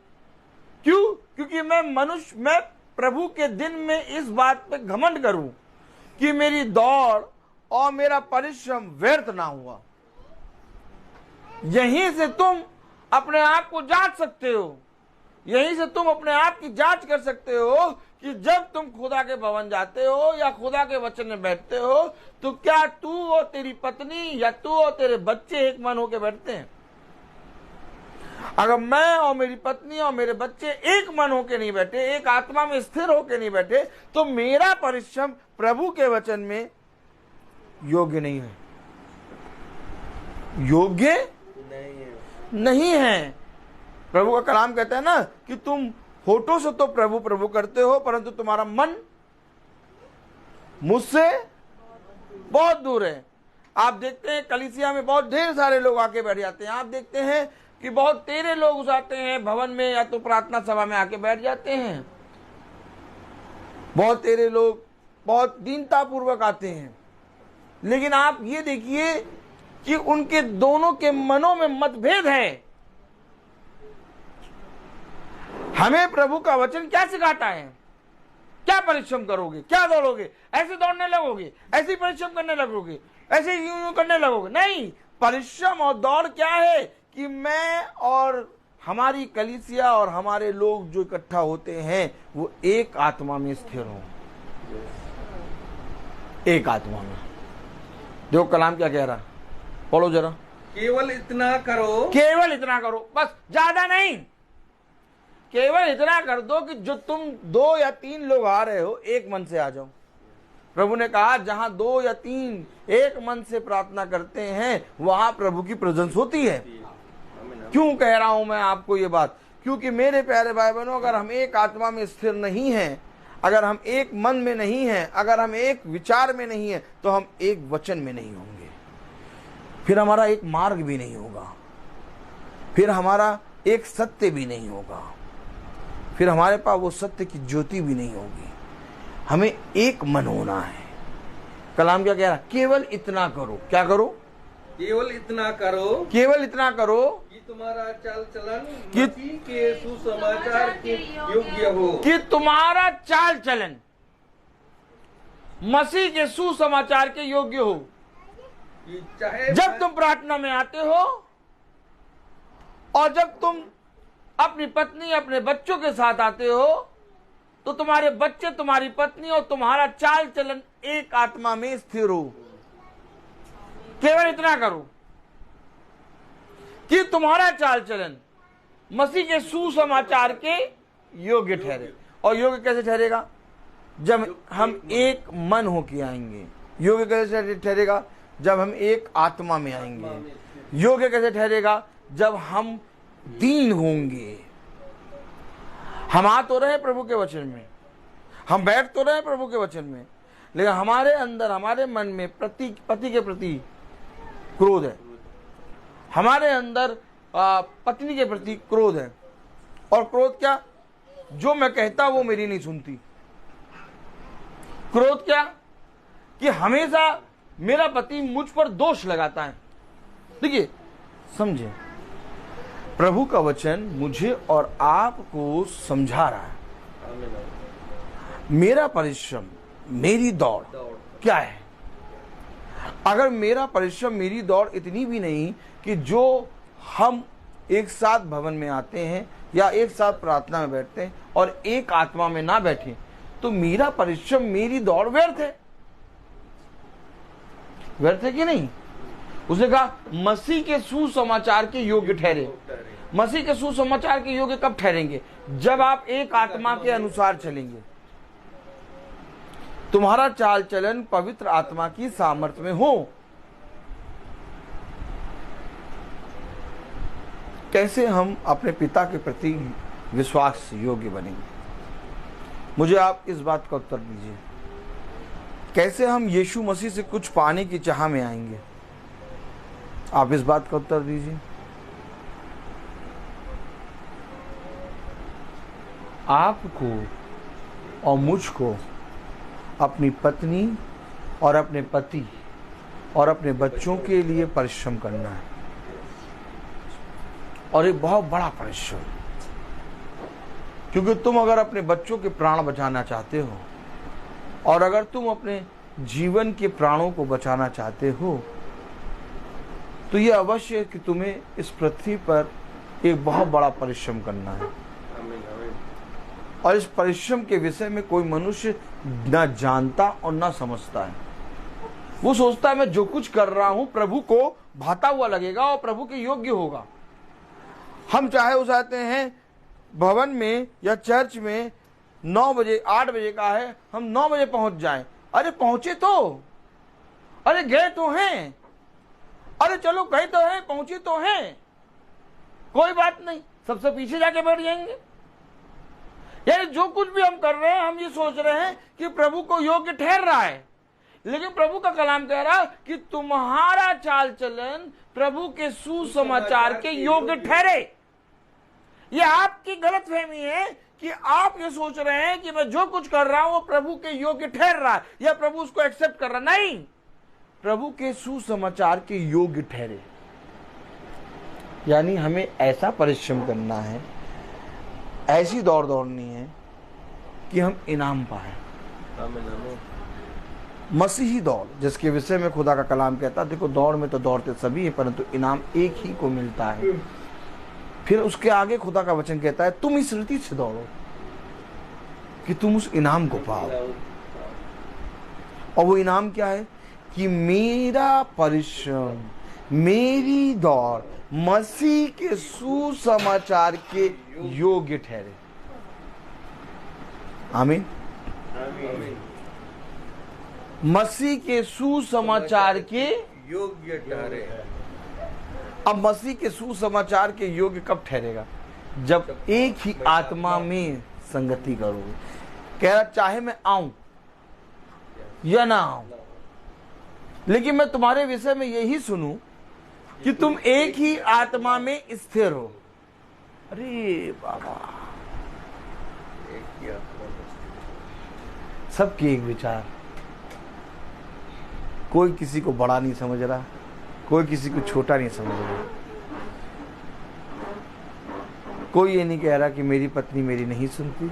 क्यों? क्योंकि मैं प्रभु के दिन में इस बात पे घमंड करूं कि मेरी दौड़ और मेरा परिश्रम व्यर्थ ना हुआ। यहीं से तुम अपने आप को जांच सकते हो, यहीं से तुम अपने आप की जांच कर सकते हो कि जब तुम खुदा के भवन जाते हो या खुदा के वचन में बैठते हो, तो क्या तू और तेरी पत्नी या तू और तेरे बच्चे एक मन होकर बैठते हैं? अगर मैं और मेरी पत्नी और मेरे बच्चे एक मन होके नहीं बैठे, एक आत्मा में स्थिर होके नहीं बैठे, तो मेरा परिश्रम प्रभु के वचन में योग्य नहीं है, योग्य नहीं है। प्रभु का कलाम कहता है ना कि तुम होठों से तो प्रभु प्रभु करते हो, परंतु तुम्हारा मन मुझसे बहुत दूर है। आप देखते हैं कलीसिया में बहुत ढेर सारे लोग आके बैठ जाते हैं। आप देखते हैं कि बहुत तेरे लोग उठाते हैं भवन में या तो प्रार्थना सभा में आके बैठ जाते हैं। बहुत तेरे लोग बहुत दीनता पूर्वक आते हैं, लेकिन आप ये देखिए कि उनके दोनों के मनों में मतभेद है। हमें प्रभु का वचन क्या सिखाता है? क्या परिश्रम करोगे? क्या दौड़ोगे? ऐसे दौड़ने लगोगे? ऐसे ही परिश्रम करने लगोगे? ऐसे यूं करने लगोगे? नहीं, परिश्रम और दौड़ क्या है कि मैं और हमारी कलीसिया और हमारे लोग जो इकट्ठा होते हैं वो एक आत्मा में स्थिर हो, एक आत्मा में। देखो कलाम क्या कह रहा, पढ़ो जरा। केवल इतना करो, केवल इतना करो, बस, ज्यादा नहीं। केवल इतना कर दो कि जो तुम 2 या 3 लोग आ रहे हो, एक मन से आ जाओ। प्रभु ने कहा जहां 2 या 3 एक मन से प्रार्थना करते हैं, वहां प्रभु की प्रेजेंस होती है। क्यों कह रहा हूं मैं आपको ये बात? क्योंकि मेरे प्यारे भाई बहनों, अगर हम एक आत्मा में स्थिर नहीं हैं, अगर हम एक मन में नहीं हैं, अगर हम एक विचार में नहीं हैं, तो हम एक वचन में नहीं होंगे। फिर हमारा एक मार्ग भी नहीं होगा, फिर हमारा एक सत्य भी नहीं होगा, फिर हमारे पास वो सत्य की ज्योति भी नहीं होगी। हमें एक मन होना है। कलाम क्या कह रहा? केवल इतना करो। क्या करो? केवल इतना करो, केवल इतना करो कि तुम्हारा चाल चलन मसीह के सुसमाचार के योग्य हो। कि तुम्हारा चाल चलन मसीह के सुसमाचार के योग्य हो। कि चाहे जब तुम प्रार्थना में आते हो और जब तुम अपनी पत्नी अपने बच्चों के साथ आते हो, तो तुम्हारे बच्चे, तुम्हारी पत्नी और तुम्हारा चाल चलन एक आत्मा में स्थिर हो। केवल इतना करो कि तुम्हारा चाल चलन मसीह के सुसमाचार के योग्य ठहरे। और योग्य कैसे ठहरेगा? जब हम एक मन होके आएंगे। योग्य कैसे ठहरेगा? जब हम एक आत्मा में आएंगे। योग्य कैसे ठहरेगा? जब हम दीन होंगे। हम आ तो रहे प्रभु के वचन में, हम बैठ तो रहे प्रभु के वचन में, लेकिन हमारे अंदर, हमारे मन में पति के प्रति क्रोध है, हमारे अंदर पत्नी के प्रति क्रोध है। और क्रोध क्या? जो मैं कहता वो मेरी नहीं सुनती। क्रोध क्या? कि हमेशा मेरा पति मुझ पर दोष लगाता है। देखिए, समझे, प्रभु का वचन मुझे और आपको समझा रहा है। मेरा परिश्रम, मेरी दौड़ क्या है? अगर मेरा परिश्रम, मेरी दौड़ इतनी भी नहीं कि जो हम एक साथ भवन में आते हैं या एक साथ प्रार्थना में बैठते हैं और एक आत्मा में ना बैठे, तो मेरा परिश्रम, मेरी दौड़ व्यर्थ है। व्यर्थ है कि नहीं? उसने कहा मसीह के सुसमाचार के योग्य ठहरे। मसीह के सुसमाचार के योग्य कब ठहरेंगे? जब आप एक आत्मा के अनुसार चलेंगे। तुम्हारा चाल चलन पवित्र आत्मा की सामर्थ्य में हो। कैसे हम अपने पिता के प्रति विश्वास योग्य बनेंगे? मुझे आप इस बात का उत्तर दीजिए। कैसे हम यीशु मसीह से कुछ पाने की चाह में आएंगे? आप इस बात का उत्तर दीजिए। आपको और मुझको अपनी पत्नी और अपने पति और अपने बच्चों के लिए परिश्रम करना है, और एक बहुत बड़ा परिश्रम। क्योंकि तुम अगर अपने बच्चों के प्राण बचाना चाहते हो और अगर तुम अपने जीवन के प्राणों को बचाना चाहते हो, तो यह अवश्य है कि तुम्हें इस पृथ्वी पर एक बहुत बड़ा परिश्रम करना है। और इस परिश्रम के विषय में कोई मनुष्य न जानता और न समझता है। वो सोचता है मैं जो कुछ कर रहा हूं प्रभु को भाता हुआ लगेगा और प्रभु के योग्य होगा। हम चाहे उस आते हैं भवन में या चर्च में 9 बजे, 8 बजे का है, हम 9 बजे पहुंच जाएं। अरे पहुंचे तो, अरे गए तो हैं, अरे चलो गए तो हैं, पहुंचे तो हैं, कोई बात नहीं, सबसे पीछे जाके बैठ जाएंगे। यानी जो कुछ भी हम कर रहे हैं, हम ये सोच रहे हैं कि प्रभु को योग्य ठहर रहा है। लेकिन प्रभु का कलाम कह रहा है कि तुम्हारा चाल चलन प्रभु के सुसमाचार के योग्य ठहरे। ये आपकी गलतफहमी है कि आप ये सोच रहे हैं कि मैं जो कुछ कर रहा हूं वो प्रभु के योग्य ठहर रहा है या प्रभु उसको एक्सेप्ट कर रहा। नहीं, प्रभु के सुसमाचार के योग्य ठहरे। यानी हमें ऐसा परिश्रम करना है, ऐसी दौड़ दौड़नी है कि हम इनाम पाए। मसीही दौड़, जिसके विषय में खुदा का कलाम कहता है, देखो दौड़ में तो दौड़ते सभी हैं परंतु इनाम एक ही को मिलता है। फिर उसके आगे खुदा का वचन कहता है तुम इस रीति से दौड़ो कि तुम उस इनाम को पाओ। और वो इनाम क्या है? कि मेरा परिश्रम, मेरी दौड़ मसीह के सुसमाचार के योग्य ठहरे। आमीन। आमीन। मसीह के सुसमाचार के योग्य ठहरे। अब मसीह के सुसमाचार के योग्य कब ठहरेगा? जब एक ही आत्मा में संगति करोगे। कह रहा चाहे मैं आऊं या ना आऊं, लेकिन मैं तुम्हारे विषय में यही सुनूं कि तुम एक ही आत्मा में स्थिर हो। अरे बाबा, एक ही आत्मा में सबके एक विचार, कोई किसी को बड़ा नहीं समझ रहा, कोई किसी को छोटा नहीं समझ रहा। कोई ये नहीं कह रहा कि मेरी पत्नी मेरी नहीं सुनती,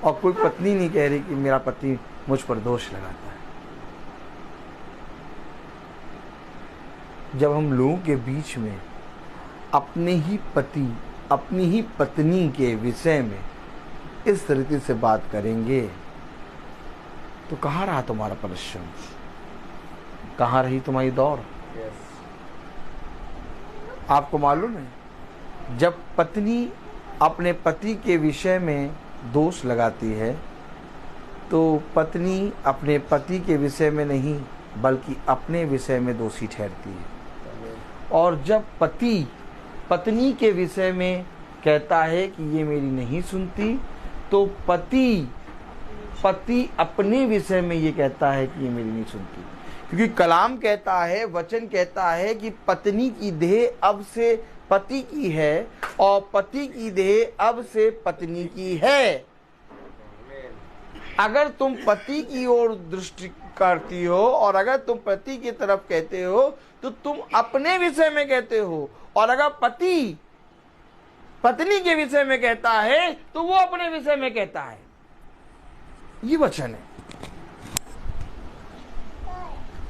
और कोई पत्नी नहीं कह रही कि मेरा पति मुझ पर दोष लगाता है। जब हम लोगों के बीच में अपने ही पति, अपनी ही पत्नी के विषय में इस तरीके से बात करेंगे तो कहाँ रहा तुम्हारा परिश्रम, कहाँ रही तुम्हारी दौड़? आपको मालूम है, जब पत्नी अपने पति के विषय में दोष लगाती है तो पत्नी अपने पति के विषय में नहीं बल्कि अपने विषय में दोषी ठहरती है। और जब पति पत्नी के विषय में कहता है कि ये मेरी नहीं सुनती, तो पति अपने विषय में ये कहता है कि ये मेरी नहीं सुनती। क्योंकि कलाम कहता है, वचन कहता है कि पत्नी की देह अब से पति की है और पति की देह अब से पत्नी की है। अगर तुम पति की ओर दृष्टि करती हो और अगर तुम पति की तरफ कहते हो तो तुम अपने विषय में कहते हो, और अगर पति पत्नी के विषय में कहता है तो वो अपने विषय में कहता है। ये वचन है।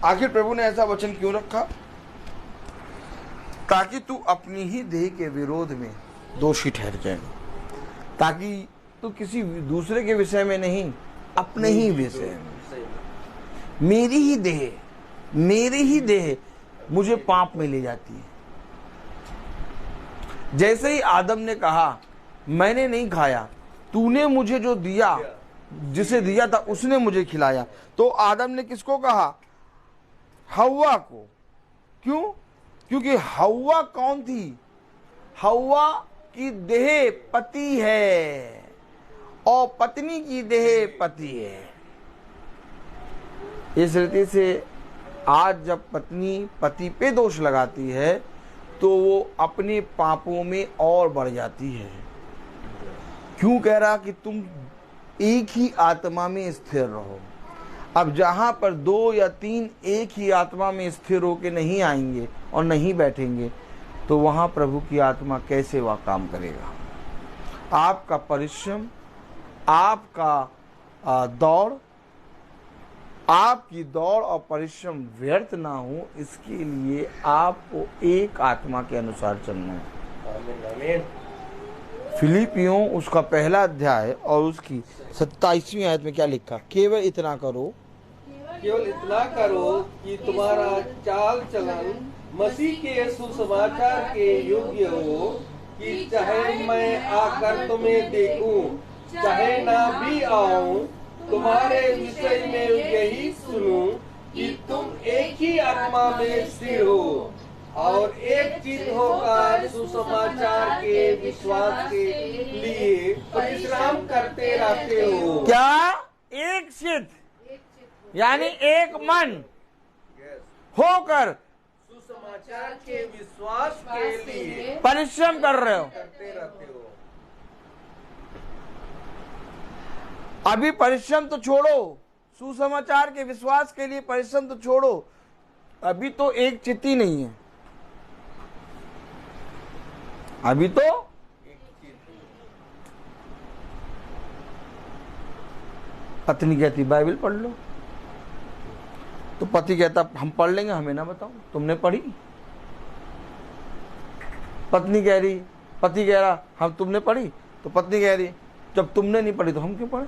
आखिर प्रभु ने ऐसा वचन क्यों रखा? ताकि तू अपनी ही देह के विरोध में दोषी ठहर जाए, ताकि तू किसी दूसरे के विषय में नहीं, अपने ही विषय में। मेरी ही देह मुझे पाप में ले जाती है। जैसे ही आदम ने कहा मैंने नहीं खाया, तूने मुझे जो दिया, जिसे दिया था उसने मुझे खिलाया, तो आदम ने किसको कहा? हव्वा को। क्यों? क्योंकि हव्वा कौन थी? हव्वा की देह पति है और पत्नी की देह पति है। इस रीति से आज जब पत्नी पति पे दोष लगाती है तो वो अपने पापों में और बढ़ जाती है। क्यों कह रहा कि तुम एक ही आत्मा में स्थिर रहो? अब जहां पर 2 या 3 एक ही आत्मा में स्थिर होके नहीं आएंगे और नहीं बैठेंगे तो वहां प्रभु की आत्मा कैसे वह काम करेगा? आपका परिश्रम, आपका दौड़, आपकी दौड़ और परिश्रम व्यर्थ ना हो, इसके लिए आपको एक आत्मा के अनुसार चलना है। आमीन। फिलिपियों उसका पहला अध्याय और उसकी 27वीं आयत में क्या लिखा? केवल इतना करो कि तुम्हारा चाल चलन मसीह के सुसमाचार के योग्य हो, कि चाहे मैं आकर तुम्हें देखूं, चाहे ना भी आऊं, तुम्हारे विषय में यही सुनूं कि तुम एक ही आत्मा में स्थिर हो और एक चित्त होकर सुसमाचार के विश्वास के लिए परिश्रम करते रहते हो। क्या? एक चित्त, यानी एक मन होकर सुसमाचार के विश्वास के लिए परिश्रम कर रहे हो। करते रहते हो। अभी परिश्रम तो छोड़ो, सुसमाचार के विश्वास के लिए परिश्रम तो छोड़ो, अभी तो एक चित्त ही नहीं है। अभी तो पत्नी कहती बाइबल पढ़ लो, तो पति कहता हम पढ़ लेंगे, हमें ना बताओ, तुमने पढ़ी? पत्नी कह रही, पति कह रहा हम तुमने पढ़ी, तो पत्नी कह रही जब तुमने नहीं पढ़ी तो हम क्यों पढ़े?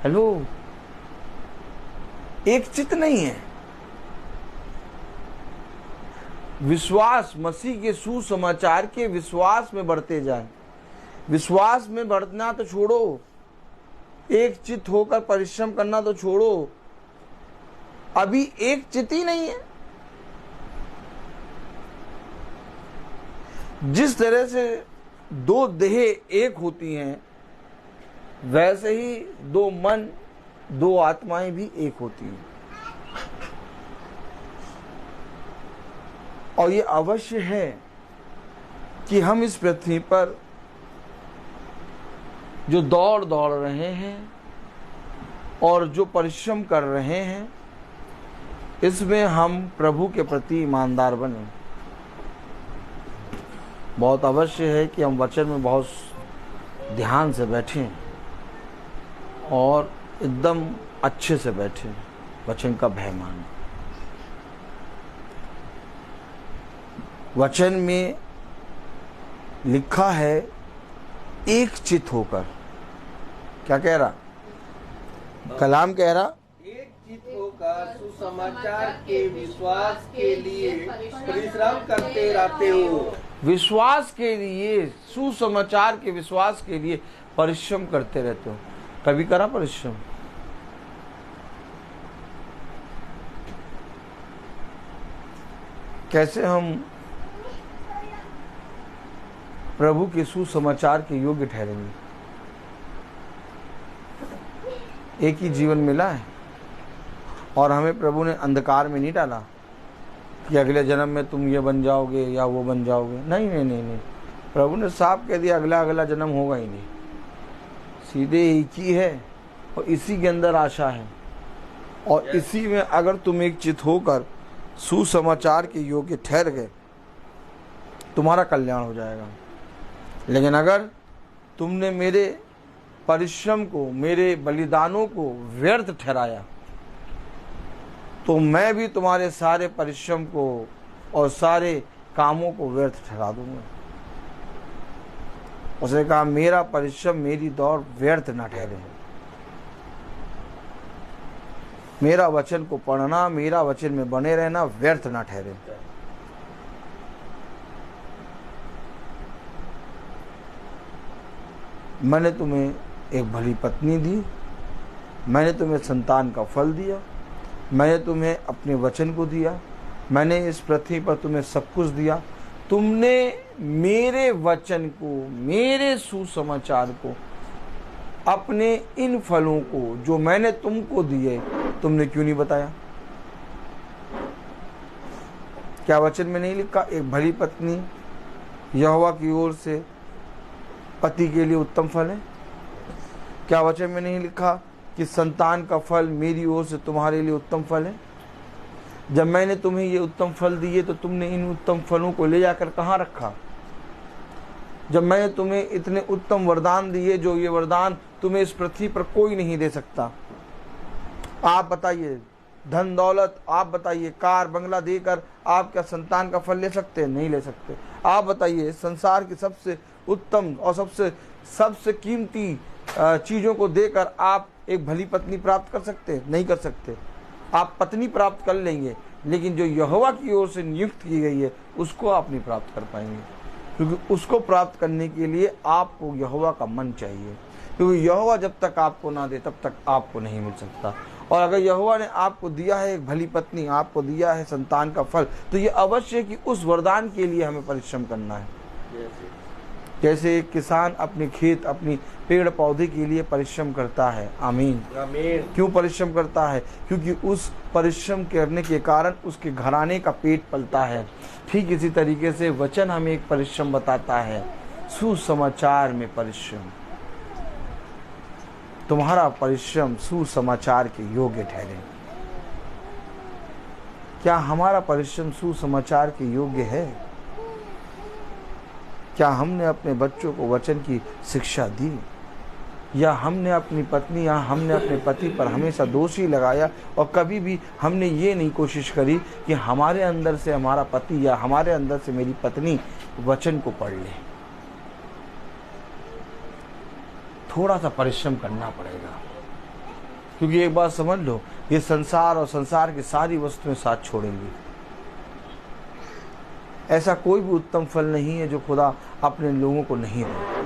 हेलो, एक चित्त नहीं है। विश्वास, मसीह के सुसमाचार के विश्वास में बढ़ते जाए, विश्वास में बढ़ना तो छोड़ो, एक चित होकर परिश्रम करना तो छोड़ो। अभी एक चित ही नहीं है। जिस तरह से दो देह एक होती हैं, वैसे ही दो मन, दो आत्माएं भी एक होती हैं। और ये अवश्य है कि हम इस पृथ्वी पर जो दौड़ रहे हैं और जो परिश्रम कर रहे हैं, इसमें हम प्रभु के प्रति ईमानदार बने। बहुत अवश्य है कि हम वचन में बहुत ध्यान से बैठें और एकदम अच्छे से बैठें, वचन का भय मानें। वचन में लिखा है एक चित होकर। क्या कह रहा? कलाम कह रहा एक चित होकर सुसमाचार के विश्वास के लिए परिश्रम करते रहते हो। विश्वास के लिए, सुसमाचार के विश्वास के लिए परिश्रम करते रहते हो। कभी करा परिश्रम? कैसे हम प्रभु के सुसमाचार के योग्य ठहरेंगे? एक ही जीवन मिला है और हमें प्रभु ने अंधकार में नहीं डाला कि अगले जन्म में तुम ये बन जाओगे या वो बन जाओगे। नहीं नहीं नहीं नहीं, प्रभु ने साफ कह दिया अगला जन्म होगा ही नहीं, सीधे एक ही है और इसी के अंदर आशा है। और इसी में अगर तुम एक चित होकर सुसमाचार के योग्य ठहर गए, तुम्हारा कल्याण हो जाएगा। लेकिन अगर तुमने मेरे परिश्रम को, मेरे बलिदानों को व्यर्थ ठहराया, तो मैं भी तुम्हारे सारे परिश्रम को और सारे कामों को व्यर्थ ठहरा दूंगा। उसने कहा मेरा परिश्रम, मेरी दौड़ व्यर्थ न ठहरे। मेरा वचन को पढ़ना, मेरा वचन में बने रहना व्यर्थ ना ठहरे। मैंने तुम्हें एक भली पत्नी दी, मैंने तुम्हें संतान का फल दिया, मैंने तुम्हें अपने वचन को दिया, मैंने इस पृथ्वी पर तुम्हें सब कुछ दिया। तुमने मेरे वचन को, मेरे सुसमाचार को, अपने इन फलों को जो मैंने तुमको दिए, तुमने क्यों नहीं बताया? क्या वचन में नहीं लिखा एक भली पत्नी यहोवा की ओर से पति के लिए उत्तम फल है? क्या वचन में नहीं लिखा कि संतान का फल मेरी ओर से तुम्हारे लिए उत्तम फल है? जब मैंने तुम्हें ये उत्तम फल दिए तो तुमने इन उत्तम फलों को ले जाकर कहाँ रखा? जब मैंने तुम्हें इतने उत्तम वरदान दिए, जो ये वरदान तुम्हें इस पृथ्वी पर कोई नहीं दे सकता। आप बताइए, धन दौलत, आप बताइए कार बंगला देकर आप क्या संतान का फल ले सकते हैं? नहीं ले सकते। आप बताइए संसार की सबसे उत्तम और सबसे कीमती चीज़ों को देकर आप एक भली पत्नी प्राप्त कर सकते हैं? नहीं कर सकते। आप पत्नी प्राप्त कर लेंगे, लेकिन जो यहोवा की ओर से नियुक्त की गई है उसको आप नहीं प्राप्त कर पाएंगे, क्योंकि उसको प्राप्त करने के लिए आपको यहोवा का मन चाहिए। क्योंकि यहोवा जब तक आपको ना दे तब तक आपको नहीं मिल सकता। और अगर यहोवा ने आपको दिया है एक भली पत्नी, आपको दिया है संतान का फल, तो ये अवश्य है कि उस वरदान के लिए हमें परिश्रम करना है। जैसे एक किसान अपने खेत, अपनी पेड़ पौधे के लिए परिश्रम करता है। आमीन आमीन। क्यों परिश्रम करता है? क्योंकि उस परिश्रम करने के कारण उसके घराने का पेट पलता है। ठीक इसी तरीके से वचन हमें एक परिश्रम बताता है, सुसमाचार में परिश्रम। तुम्हारा परिश्रम सुसमाचार के योग्य ठहरे। क्या हमारा परिश्रम सुसमाचार के योग्य है? क्या हमने अपने बच्चों को वचन की शिक्षा दी, या हमने अपनी पत्नी या हमने अपने पति पर हमेशा दोषी लगाया और कभी भी हमने ये नहीं कोशिश करी कि हमारे अंदर से हमारा पति या हमारे अंदर से मेरी पत्नी वचन को पढ़ ले? थोड़ा सा परिश्रम करना पड़ेगा, क्योंकि एक बात समझ लो, ये संसार और संसार की सारी वस्तुएं साथ छोड़ेंगी। ऐसा कोई भी उत्तम फल नहीं है जो खुदा अपने लोगों को नहीं दे।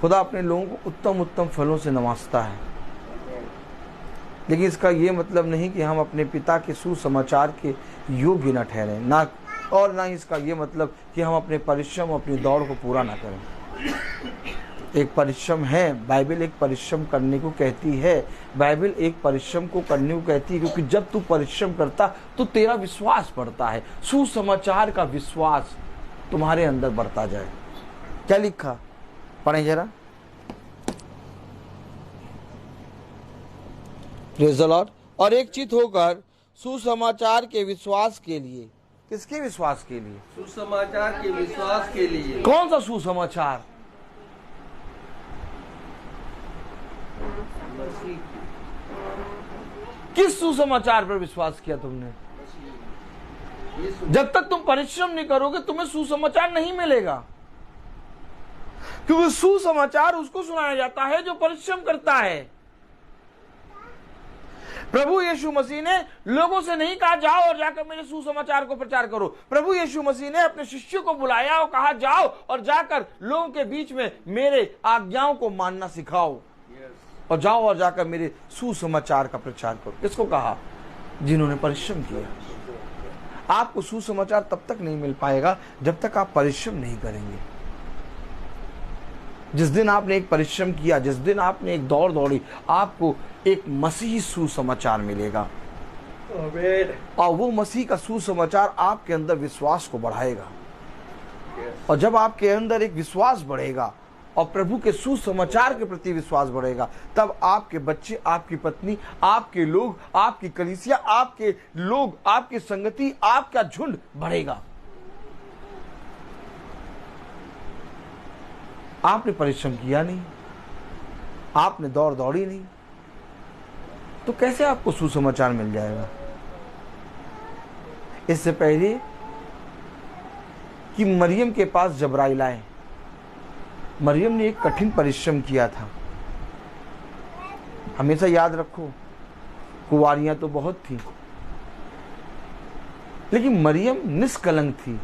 खुदा अपने लोगों को उत्तम उत्तम फलों से नवाजता है, लेकिन इसका ये मतलब नहीं कि हम अपने पिता के सुसमाचार के योग्य न ठहरें, ना और ना ही इसका ये मतलब कि हम अपने परिश्रम, अपनी दौड़ को पूरा ना करें। एक परिश्रम है, बाइबल एक परिश्रम करने को कहती है, बाइबल एक परिश्रम को करने को कहती है, क्योंकि जब तू परिश्रम करता तो तेरा विश्वास बढ़ता है, सुसमाचार का विश्वास तुम्हारे अंदर बढ़ता जाए। क्या लिखा, पढ़ें जरा। Praise the Lord. और एक चित होकर सुसमाचार के विश्वास के लिए, किसके विश्वास के लिए? सुसमाचार के विश्वास के लिए। कौन सा सुसमाचार? किस सुसमाचार पर विश्वास किया तुमने? जब तक तुम परिश्रम नहीं करोगे तुम्हें सुसमाचार नहीं मिलेगा, क्योंकि सुसमाचार उसको सुनाया जाता है जो परिश्रम करता है। प्रभु यीशु मसीह ने लोगों से नहीं कहा जाओ और जाकर मेरे सुसमाचार को प्रचार करो। प्रभु यीशु मसीह ने अपने शिष्यों को बुलाया और कहा जाओ और जाकर लोगों के बीच में मेरे आज्ञाओं को मानना सिखाओ, और जाओ और जाकर मेरे सुसमाचार का प्रचार करो। किसको कहा? जिन्होंने परिश्रम किया। आपको सुसमाचार तब तक नहीं मिल पाएगा जब तक आप परिश्रम नहीं करेंगे। जिस दिन आपने एक परिश्रम किया, जिस दिन आपने एक दौड़ दौड़ी, आपको एक मसीही सुसमाचार मिलेगा, और वो मसीह का सुसमाचार आपके अंदर विश्वास को बढ़ाएगा। और जब आपके अंदर एक विश्वास बढ़ेगा और प्रभु के सुसमाचार के प्रति विश्वास बढ़ेगा, तब आपके बच्चे, आपकी पत्नी, आपके लोग, आपकी कलीसिया, आपके लोग, आपकी संगति, आपका झुंड बढ़ेगा। आपने परिश्रम किया नहीं, आपने दौड़ दौड़ी नहीं, तो कैसे आपको सुसमाचार मिल जाएगा? इससे पहले कि मरियम के पास जबराइल आए, मरियम ने एक कठिन परिश्रम किया था। हमेशा याद रखो, कुंवारियां तो बहुत थी, लेकिन मरियम निष्कलंक थी।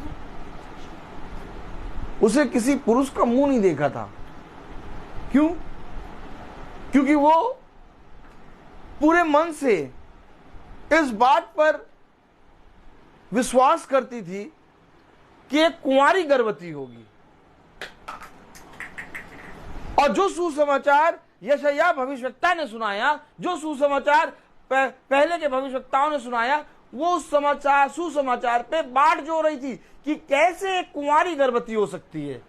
उसे किसी पुरुष का मुंह नहीं देखा था। क्यों? क्योंकि वो पूरे मन से इस बात पर विश्वास करती थी कि एक कुंवारी गर्भवती होगी। और जो सुसमाचार यशायाह भविष्यवक्ता ने सुनाया, जो सुसमाचार पहले के भविष्यवक्ताओं ने सुनाया, वो सुसमाचार पे बाट जो रही थी कि कैसे एक कुंवारी गर्भवती हो सकती है।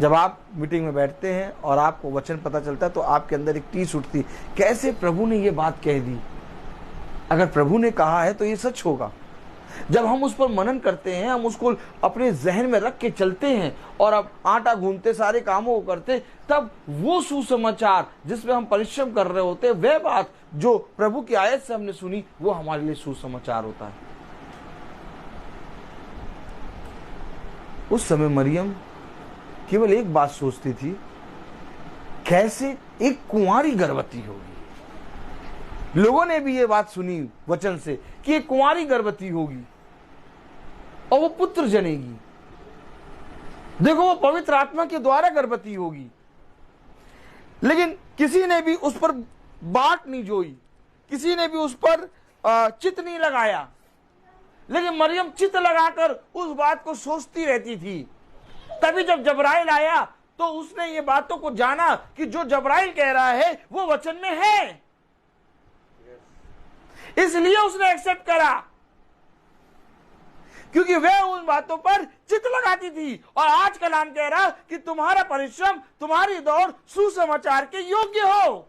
जब आप मीटिंग में बैठते हैं और आपको वचन पता चलता है तो आपके अंदर एक टीस उठती, कैसे प्रभु ने ये बात कह दी। अगर प्रभु ने कहा है तो ये सच होगा। जब हम उस पर मनन करते हैं, हम उसको अपने जहन में रख के चलते हैं और अब आटा गूंथते, सारे कामों को करते, तब वो सुसमाचार जिसमें हम परिश्रम कर रहे होते, वह बात जो प्रभु की आयत से हमने सुनी, वो हमारे लिए सुसमाचार होता है। उस समय मरियम केवल एक बात सोचती थी, कैसे एक कुंवारी गर्भवती होगी। लोगों ने भी ये बात सुनी वचन से कि एक कुंवारी गर्भवती होगी और वो पुत्र जनेगी। देखो, वो पवित्र आत्मा के द्वारा गर्भवती होगी। लेकिन किसी ने भी उस पर बाट नहीं जोई, किसी ने भी उस पर चित नहीं लगाया। लेकिन मरियम चित लगाकर उस बात को सोचती रहती थी। तभी जब जबराइल आया तो उसने ये बातों को जाना कि जो जबराइल कह रहा है वो वचन में है, इसलिए उसने एक्सेप्ट करा, क्योंकि वह उन बातों पर चित लगाती थी। और आज का नाम कह रहा कि तुम्हारा परिश्रम, तुम्हारी दौड़ सुसमाचार के योग्य हो।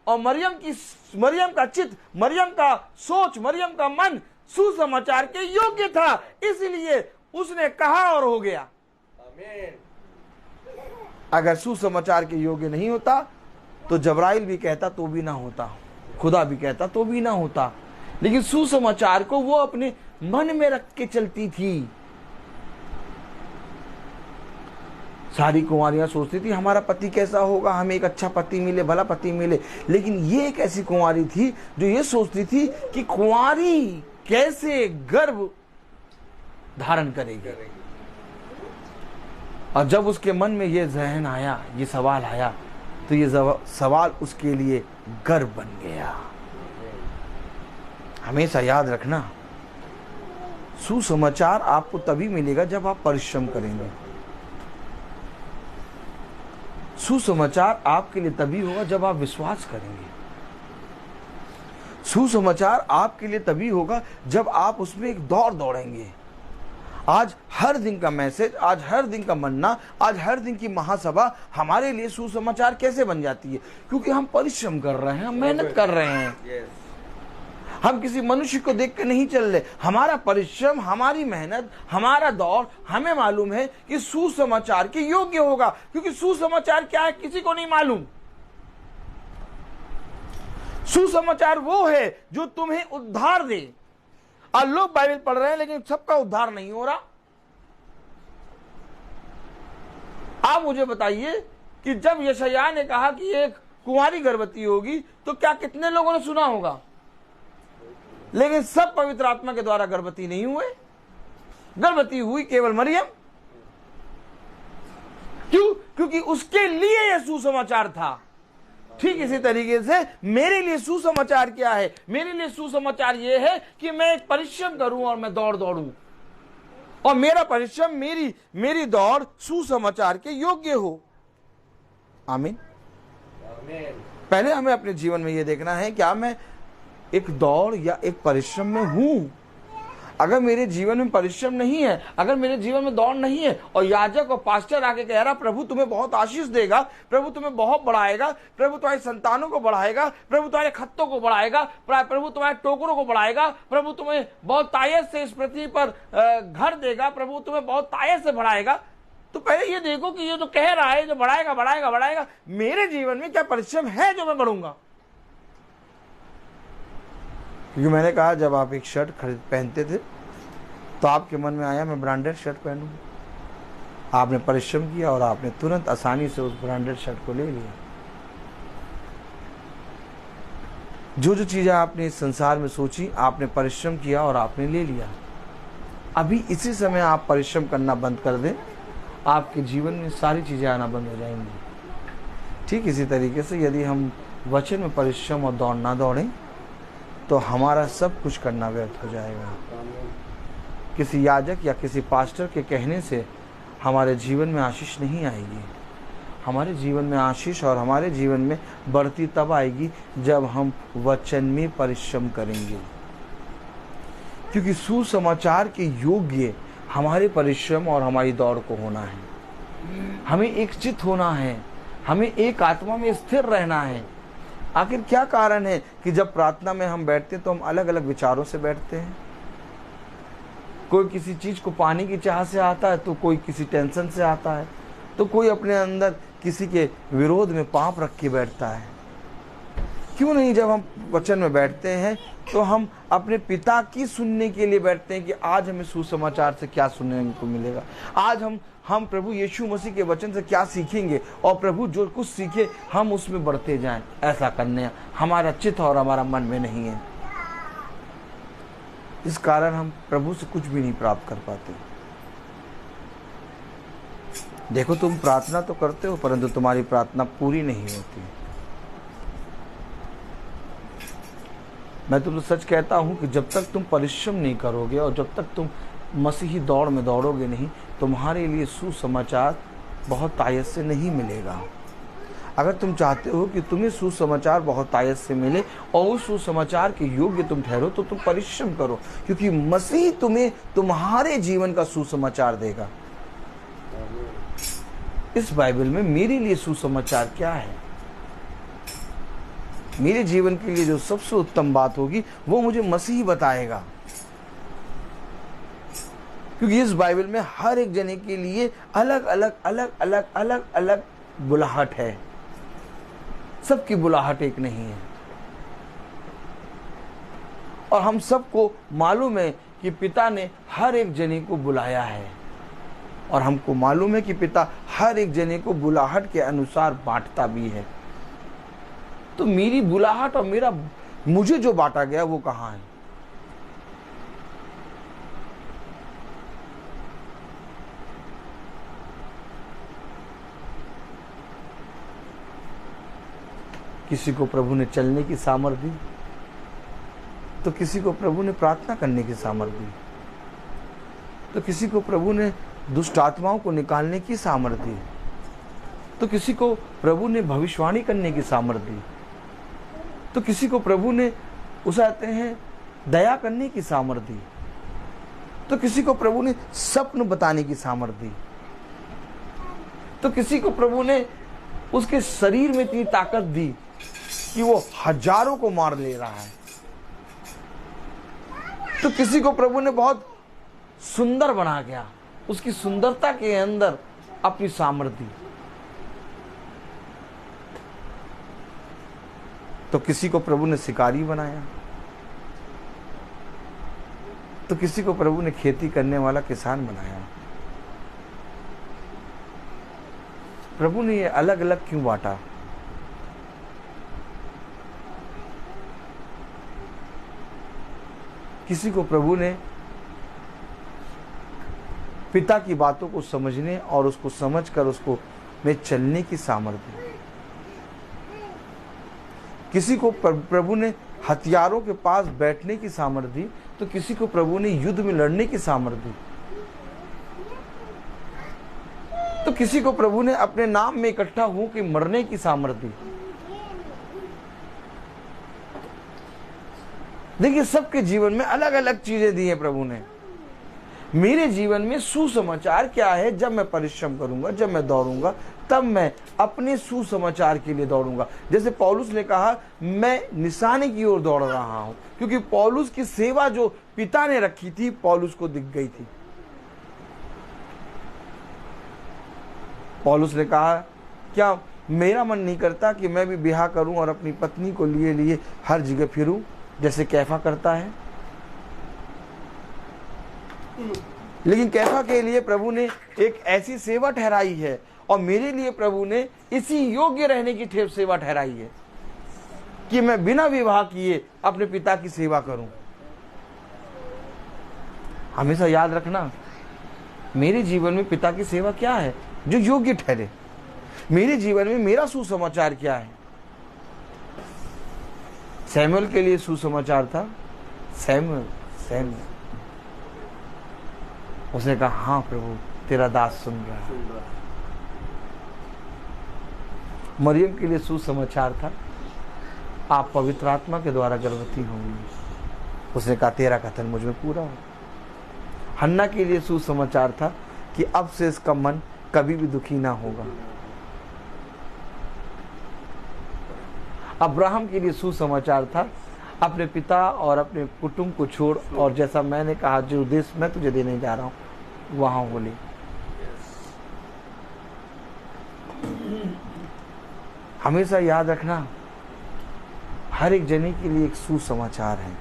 और मरियम का चित, मरियम का सोच, मरियम का मन सुसमाचार के योग्य था, इसलिए उसने कहा और हो गया। आमीन। अगर सुसमाचार के योग्य नहीं होता तो जबराइल भी कहता तो भी ना होता, खुदा भी कहता तो भी ना होता। लेकिन सुसमाचार को वो अपने मन में रख के चलती थी। सारी कुंवारियां सोचती थी हमारा पति कैसा होगा, हमें एक अच्छा पति मिले, भला पति मिले। लेकिन ये एक ऐसी कुंवारी थी जो ये सोचती थी कि कुंवारी कैसे गर्भ धारण करेगी। और जब उसके मन में ये जहन आया, ये सवाल आया, तो ये सवाल उसके लिए गर्व बन गया। हमेशा याद रखना, सुसमाचार आपको तभी मिलेगा जब आप परिश्रम करेंगे। सुसमाचार आपके लिए तभी होगा जब आप विश्वास करेंगे। सुसमाचार आपके लिए तभी होगा जब आप उसमें एक दौड़ दौड़ेंगे। आज हर दिन का मैसेज, आज हर दिन का मन्ना, आज हर दिन की महासभा हमारे लिए सुसमाचार कैसे बन जाती है? क्योंकि हम परिश्रम कर रहे हैं, हम मेहनत कर रहे हैं। हम किसी मनुष्य को देख के नहीं चल रहे। हमारा परिश्रम, हमारी मेहनत, हमारा दौड़ हमें मालूम है कि सुसमाचार के योग्य होगा। क्योंकि सुसमाचार क्या है किसी को नहीं मालूम। सुसमाचार वो है जो तुम्हें उद्धार दे। और लोग बाइबल पढ़ रहे हैं लेकिन सबका उद्धार नहीं हो रहा। आप मुझे बताइए कि जब यशायाह ने कहा कि एक कुंवारी गर्भवती होगी तो क्या कितने लोगों ने सुना होगा? लेकिन सब पवित्र आत्मा के द्वारा गर्भवती नहीं हुए। गर्भवती हुई केवल मरियम। क्यों? क्योंकि उसके लिए यह सुसमाचार था। ठीक इसी तरीके से मेरे लिए सुसमाचार क्या है? मेरे लिए सुसमाचार यह है कि मैं एक परिश्रम करूं और मैं दौड़ूं, और मेरा परिश्रम, मेरी दौड़ सुसमाचार के योग्य हो। आमीन। पहले हमें अपने जीवन में यह देखना है क्या मैं एक दौड़ या एक परिश्रम में हूं। अगर मेरे जीवन में परिश्रम नहीं है, अगर मेरे जीवन में दौड़ नहीं है, और याजक और पास्टर आके कह रहा प्रभु तुम्हें बहुत आशीष देगा, प्रभु तुम्हें बहुत बढ़ाएगा, प्रभु तुम्हारी संतानों को बढ़ाएगा, प्रभु तुम्हारे खत्तों को बढ़ाएगा, प्रभु तुम्हारे टोकरों को बढ़ाएगा, प्रभु तुम्हें बहुत तायत से इस पृथ्वी पर घर देगा, प्रभु तुम्हें बहुत तायत से बढ़ाएगा, तो पहले ये देखो कि ये जो कह रहा है, जो बढ़ाएगा बढ़ाएगा बढ़ाएगा, मेरे जीवन में क्या परिश्रम है जो मैं बढ़ूंगा? क्योंकि मैंने कहा जब आप एक शर्ट पहनते थे तो आपके मन में आया मैं ब्रांडेड शर्ट पहनूंगा। आपने परिश्रम किया और आपने तुरंत आसानी से उस ब्रांडेड शर्ट को ले लिया। जो चीजें आपने इस संसार में सोची, आपने परिश्रम किया और आपने ले लिया। अभी इसी समय आप परिश्रम करना बंद कर दें, आपके जीवन में सारी चीजें आना बंद हो जाएंगी। ठीक इसी तरीके से यदि हम वचन में परिश्रम और दौड़ ना दौड़ें तो हमारा सब कुछ करना व्यर्थ हो जाएगा। किसी याजक या किसी पास्टर के कहने से हमारे जीवन में आशीष नहीं आएगी। हमारे जीवन में आशीष और हमारे जीवन में बढ़ती तब आएगी जब हम वचन में परिश्रम करेंगे। क्योंकि सुसमाचार के योग्य हमारे परिश्रम और हमारी दौड़ को होना है। हमें एक चित्त होना है, हमें एक आत्मा में स्थिर रहना है। आखिर क्या कारण है कि जब प्रार्थना में हम बैठते हैं तो हम अलग अलग विचारों से बैठते हैं? कोई किसी चीज को पाने की चाह से आता है, तो कोई किसी टेंशन से आता है, तो कोई अपने अंदर किसी के विरोध में पाप रख के बैठता है। क्यों नहीं जब हम वचन में बैठते हैं तो हम अपने पिता की सुनने के लिए बैठते हैं कि आज हमें सुसमाचार से क्या सुनने को मिलेगा, आज हम प्रभु यीशु मसीह के वचन से क्या सीखेंगे, और प्रभु जो कुछ सीखे हम उसमें बढ़ते जाएं। ऐसा करने हमारा चित्त और हमारा मन में नहीं है। इस कारण हम प्रभु से कुछ भी नहीं प्राप्त कर पाते। देखो तुम प्रार्थना तो करते हो परंतु तुम्हारी प्रार्थना पूरी नहीं होती। मैं तुमसे सच कहता हूं कि जब तक तुम परिश्रम नहीं करोगे और जब तक तुम मसीही दौड़ में दौड़ोगे नहीं, तुम्हारे लिए सुसमाचार बहुत तायत से नहीं मिलेगा। अगर तुम चाहते हो कि तुम्हें सुसमाचार बहुत तायत से मिले और उस सुसमाचार के योग्य तुम ठहरो तो तुम परिश्रम करो, क्योंकि मसीह तुम्हें तुम्हारे जीवन का सुसमाचार देगा। इस बाइबल में मेरे लिए सुसमाचार क्या है? मेरे जीवन के लिए जो सबसे उत्तम बात होगी वो मुझे मसीह बताएगा। क्योंकि इस बाइबल में हर एक जने के लिए अलग अलग बुलाहट है। सबकी बुलाहट एक नहीं है। और हम सबको मालूम है कि पिता ने हर एक जने को बुलाया है, और हमको मालूम है कि पिता हर एक जने को बुलाहट के अनुसार बांटता भी है। तो मेरी बुलाहट और मुझे जो बांटा गया वो कहाँ है? किसी को प्रभु ने चलने की सामर्थ्य दी, तो किसी को प्रभु ने प्रार्थना करने की सामर्थ्य दी, तो किसी को प्रभु ने दुष्ट आत्माओं को निकालने की सामर्थ्य दी, तो किसी को प्रभु ने भविष्यवाणी करने की सामर्थ्य दी, तो किसी को प्रभु ने उसे आते हैं दया करने की सामर्थ्य दी, तो किसी को प्रभु ने स्वप्न बताने की सामर्थ्य दी, तो किसी को प्रभु ने उसके शरीर में इतनी ताकत दी कि वो हजारों को मार ले रहा है, तो किसी को प्रभु ने बहुत सुंदर बना गया, उसकी सुंदरता के अंदर अपनी सामर्थ्य दी, तो किसी को प्रभु ने शिकारी बनाया, तो किसी को प्रभु ने खेती करने वाला किसान बनाया। प्रभु ने ये अलग अलग क्यों बांटा? किसी को प्रभु ने पिता की बातों को समझने और उसको समझकर उसको में चलने की सामर्थ्य दी। किसी को प्रभु ने हथियारों के पास बैठने की सामर्थ्य दी, तो किसी को प्रभु ने युद्ध में लड़ने की सामर्थ्य दी, तो किसी को प्रभु ने अपने नाम में इकट्ठा होकर मरने की सामर्थ्य दी। देखिए, सबके जीवन में अलग अलग चीजें दी हैं प्रभु ने। मेरे जीवन में सुसमाचार क्या है? जब मैं परिश्रम करूंगा, जब मैं दौड़ूंगा, तब मैं अपने सुसमाचार के लिए दौड़ूंगा। जैसे पौलुस ने कहा, मैं निशाने की ओर दौड़ रहा हूं, क्योंकि पौलुस की सेवा जो पिता ने रखी थी पौलुस को दिख गई थी। पौलुस ने कहा, क्या मेरा मन नहीं करता कि मैं भी ब्याह करूं और अपनी पत्नी को लिए लिए हर जगह फिरूं, जैसे कैफा करता है? लेकिन कैफा के लिए प्रभु ने एक ऐसी सेवा ठहराई है, और मेरे लिए प्रभु ने इसी योग्य रहने की सेवा ठहराई है कि मैं बिना विवाह किए अपने पिता की सेवा करूं। हमेशा याद रखना, मेरे जीवन में पिता की सेवा क्या है जो योग्य ठहरे। मेरे जीवन में मेरा सुसमाचार क्या है? सैमुअल के लिए सुसमाचार था, सैमुअल उसने कहा, हाँ प्रभु, तेरा दास सुन रहा है। मरियम के लिए सुसमाचार था, आप पवित्र आत्मा के द्वारा गर्भवती होंगी। उसने कहा, तेरा कथन मुझ में पूरा हो। हन्ना के लिए सुसमाचार था कि अब से इसका मन कभी भी दुखी ना होगा। अब्राहम के लिए सुसमाचार था, अपने पिता और अपने कुटुंब को छोड़, और जैसा मैंने कहा, जो देश मैं तुझे देने जा रहा हूं वहां हो ले। हमेशा याद रखना, हर एक जने के लिए एक सुसमाचार है।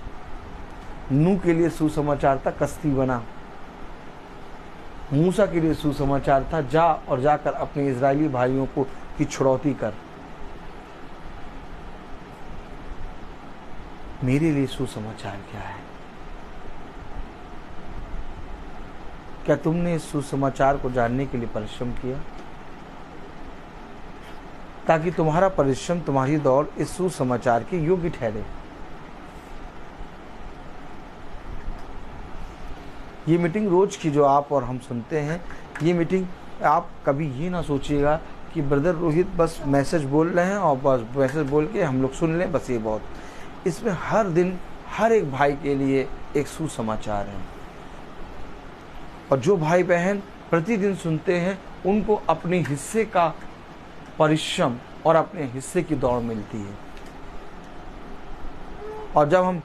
नूह के लिए सुसमाचार था, कश्ती बना। मूसा के लिए सुसमाचार था, जा और जाकर अपने इजरायली भाइयों को की छुड़ौती कर। मेरे लिए सुसमाचार क्या है? क्या तुमने इस सुसमाचार को जानने के लिए परिश्रम किया, ताकि तुम्हारा परिश्रम, तुम्हारी दौड़ इस सुसमाचार के योग्य ठहरे? ये मीटिंग रोज की जो आप और हम सुनते हैं, ये मीटिंग आप कभी ये ना सोचिएगा कि ब्रदर रोहित बस मैसेज बोल रहे हैं और बस मैसेज बोल के हम लोग सुन लें, बस ये बहुत। इसमें हर दिन हर एक भाई के लिए एक सुसमाचार है, और जो भाई बहन प्रतिदिन सुनते हैं उनको अपने हिस्से का परिश्रम और अपने हिस्से की दौड़ मिलती है। और जब हम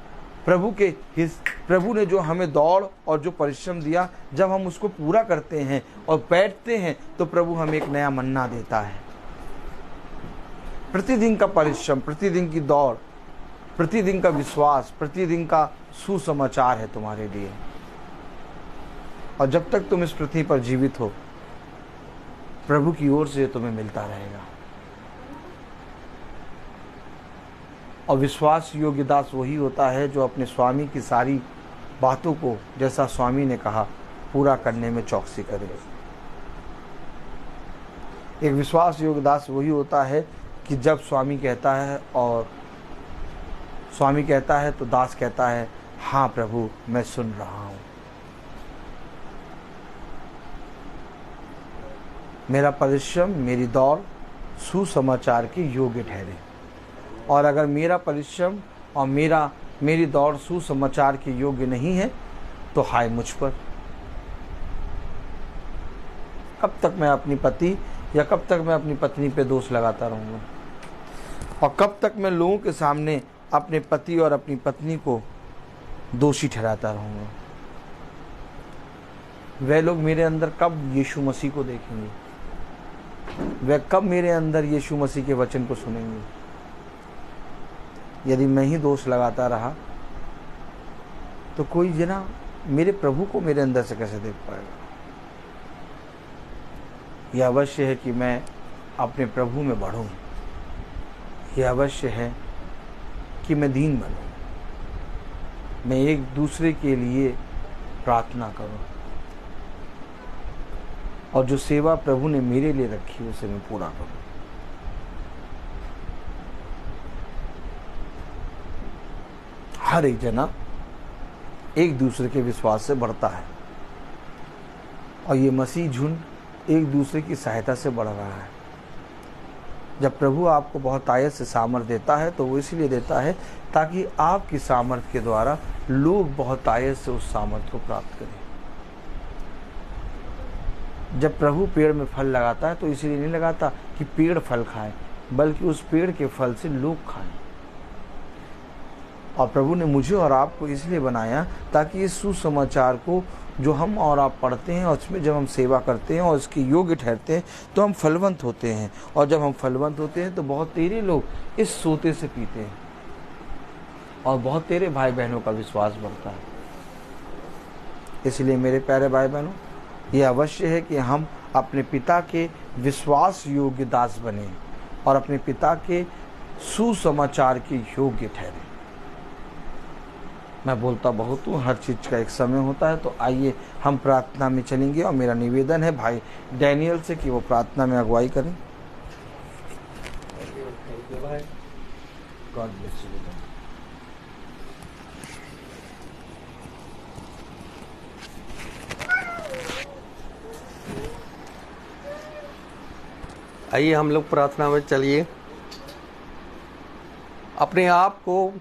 प्रभु ने जो हमें दौड़ और जो परिश्रम दिया, जब हम उसको पूरा करते हैं और बैठते हैं, तो प्रभु हमें एक नया मन्ना देता है। प्रतिदिन का परिश्रम, प्रतिदिन की दौड़, प्रतिदिन का विश्वास, प्रतिदिन का सुसमाचार है तुम्हारे लिए। और जब तक तुम इस पृथ्वी पर जीवित हो, प्रभु की ओर से तुम्हें मिलता रहेगा। और विश्वास योग्य दास वही होता है जो अपने स्वामी की सारी बातों को, जैसा स्वामी ने कहा, पूरा करने में चौकसी करे। एक विश्वास योग्य दास वही होता है कि जब स्वामी कहता है और स्वामी कहता है तो दास कहता है हाँ प्रभु मैं सुन रहा हूँ। मेरा परिश्रम, मेरी दौड़ सुसमाचार के योग्य ठहरे। और अगर मेरा परिश्रम और मेरी दौड़ सुसमाचार के योग्य नहीं है तो हाय मुझ पर। कब तक मैं अपनी पति या कब तक मैं अपनी पत्नी पे दोष लगाता रहूँगा, और कब तक मैं लोगों के सामने अपने पति और अपनी पत्नी को दोषी ठहराता रहूँगा। वे लोग मेरे अंदर कब यीशु मसीह को देखेंगे, वे कब मेरे अंदर यीशु मसीह के वचन को सुनेंगे। यदि मैं ही दोष लगाता रहा तो कोई जना मेरे प्रभु को मेरे अंदर से कैसे देख पाएगा। यह अवश्य है कि मैं अपने प्रभु में बढ़ूं। यह अवश्य है कि मैं दीन बनूं, मैं एक दूसरे के लिए प्रार्थना करूं, और जो सेवा प्रभु ने मेरे लिए रखी उसे मैं पूरा करूं। हर एक जना एक दूसरे के विश्वास से बढ़ता है, और ये मसीह झुंड एक दूसरे की सहायता से बढ़ रहा है। जब प्रभु आपको बहुत आयत से सामर्थ देता है तो वो इसलिए देता है ताकि आपकी सामर्थ के द्वारा लोग बहुत आयत से उस सामर्थ को प्राप्त करें। जब प्रभु पेड़ में फल लगाता है तो इसलिए नहीं लगाता कि पेड़ फल खाए, बल्कि उस पेड़ के फल से लोग खाएं। और प्रभु ने मुझे और आपको इसलिए बनाया ताकि इस सुसमाचार को जो हम और आप पढ़ते हैं और उसमें जब हम सेवा करते हैं और इसके योग्य ठहरते हैं तो हम फलवंत होते हैं। और जब हम फलवंत होते हैं तो बहुत तेरे लोग इस सोते से पीते हैं और बहुत तेरे भाई बहनों का विश्वास बढ़ता है। इसलिए मेरे प्यारे भाई बहनों, यह अवश्य है कि हम अपने पिता के विश्वास योग्य दास बने और अपने पिता के सुसमाचार के योग्य ठहरे। मैं बोलता बहुत हूँ, हर चीज़ का एक समय होता है। तो आइए हम प्रार्थना में चलेंगे, और मेरा निवेदन है भाई डैनियल से कि वो प्रार्थना में अगुवाई करें। God bless you. आइए हम लोग प्रार्थना में चलिए, अपने आप को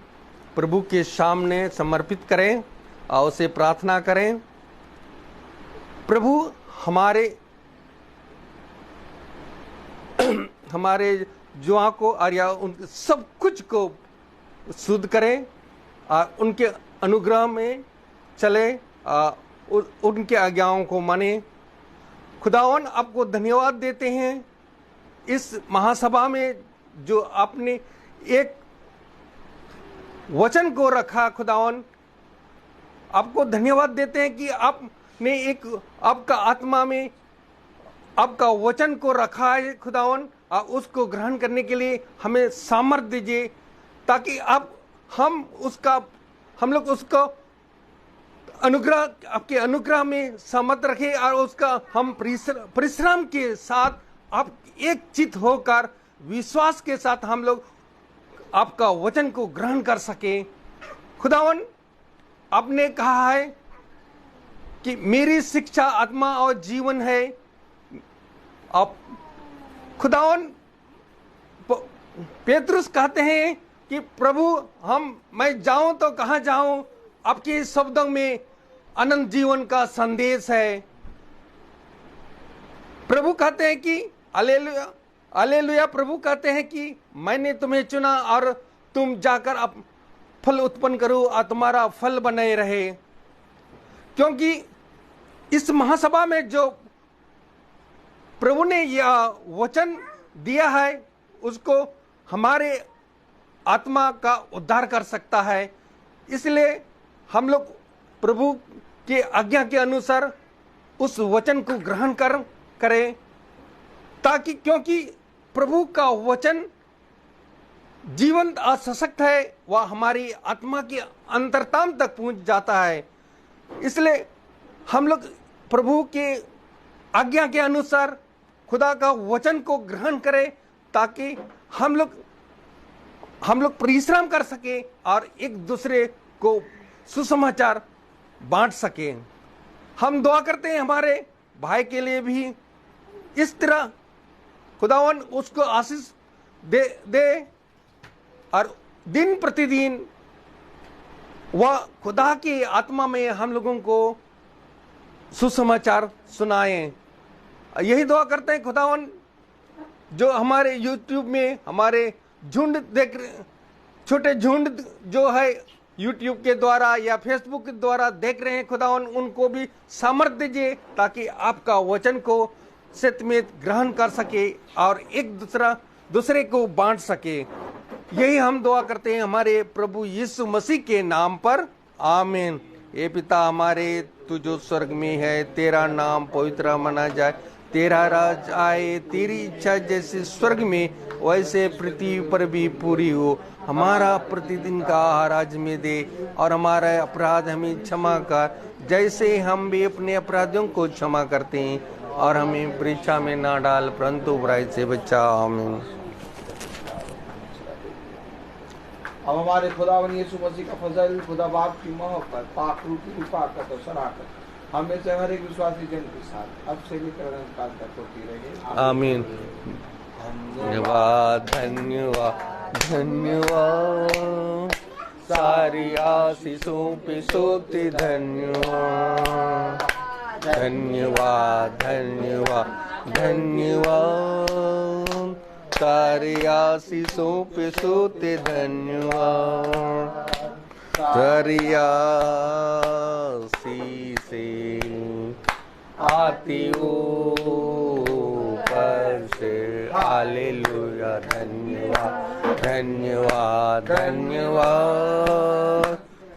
प्रभु के सामने समर्पित करें और उसे प्रार्थना करें। प्रभु हमारे जुआ को और या उन सब कुछ को शुद्ध करें और उनके अनुग्रह में चले, उनके आज्ञाओं को माने। खुदावन आपको धन्यवाद देते हैं इस महासभा में जो आपने एक वचन को रखा। खुदावन आपको धन्यवाद देते हैं कि आपने एक आपका आत्मा में आपका वचन को रखा है। खुदावन उसको ग्रहण करने के लिए हमें सामर्थ्य दीजिए ताकि हम लोग उसको अनुग्रह, आपके अनुग्रह में सामर्थ्य रखें और उसका हम परिश्रम के साथ आप एक चित होकर विश्वास के साथ हम लोग आपका वचन को ग्रहण कर सके। खुदावन आपने कहा है कि मेरी शिक्षा आत्मा और जीवन है। आप खुदावन पेतरुस कहते हैं कि प्रभु मैं जाऊं तो कहां जाऊं, आपके शब्दों में अनंत जीवन का संदेश है। प्रभु कहते हैं कि हालेलुया हालेलुया। प्रभु कहते हैं कि मैंने तुम्हें चुना और तुम जाकर अब फल उत्पन्न करो और तुम्हारा फल बने रहे। क्योंकि इस महासभा में जो प्रभु ने यह वचन दिया है उसको हमारे आत्मा का उद्धार कर सकता है। इसलिए हम लोग प्रभु के आज्ञा के अनुसार उस वचन को ग्रहण करें ताकि, क्योंकि प्रभु का वचन जीवंत और सशक्त है, वह हमारी आत्मा के अंतरतम तक पहुंच जाता है। इसलिए हम लोग प्रभु के आज्ञा के अनुसार खुदा का वचन को ग्रहण करें ताकि हम लोग परिश्रम कर सके और एक दूसरे को सुसमाचार बांट सके। हम दुआ करते हैं हमारे भाई के लिए भी इस तरह खुदावन उसको आशीष दे और दिन प्रतिदिन वह खुदा की आत्मा में हम लोगों को सुसमाचार सुनाएं। यही दुआ करते हैं खुदावन जो हमारे YouTube में हमारे झुंड छोटे झुंड जो है YouTube के द्वारा या Facebook के द्वारा देख रहे हैं, खुदावन उनको भी सामर्थ्य दीजिए ताकि आपका वचन को सत्यमेत ग्रहण कर सके और एक दूसरे को बांट सके। यही हम दुआ करते हैं हमारे प्रभु यीशु मसीह के नाम पर, आमीन। हे पिता हमारे, तू जो स्वर्ग में है, तेरा नाम पवित्र माना जाए, तेरा राज आए, तेरी इच्छा जैसे स्वर्ग में वैसे पृथ्वी पर भी पूरी हो। हमारा प्रतिदिन का आहार आज में दे और हमारा अपराध हमें क्षमा कर जैसे हम भी अपने अपराधियों को क्षमा करते हैं, और हमें परीक्षा में ना डाल परंतु बुराई से बचा, आमीन। अब हमारे खुदावन यीशु मसीह का फजल, खुदा बाप की मोहब्बत, पाक रूह की हिफाजत और शराकत हमें से हर एक विश्वासी जन के साथ अब से लेकर अनंत काल तक होती रहे, आमीन। धन्यवाद धन्यवाद धन्यवाद, सारी आशीषों पे सोते धन्यवाद। धन्यवाद धन्यवाद धन्यवाद, सारी आशीषों पे सोते धन्यवाद। सारी आशीषें आती ऊपर से, हालेलुया। धन्यवाद धन्यवाद धन्यवाद,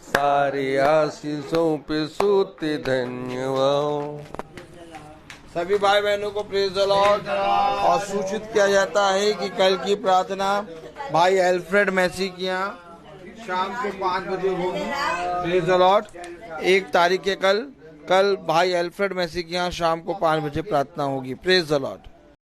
सारी आशीषों पे सोते धन्यवाद। सभी भाई बहनों को प्रेज द लॉर्ड। और सूचित किया जाता है कि कल की प्रार्थना भाई एल्फ्रेड मैसी की यहाँ शाम को 5 बजे होगी। Praise the Lord. 1 तारीख के कल भाई एल्फ्रेड मैसी के यहाँ शाम को 5 बजे प्रार्थना होगी। Praise the Lord.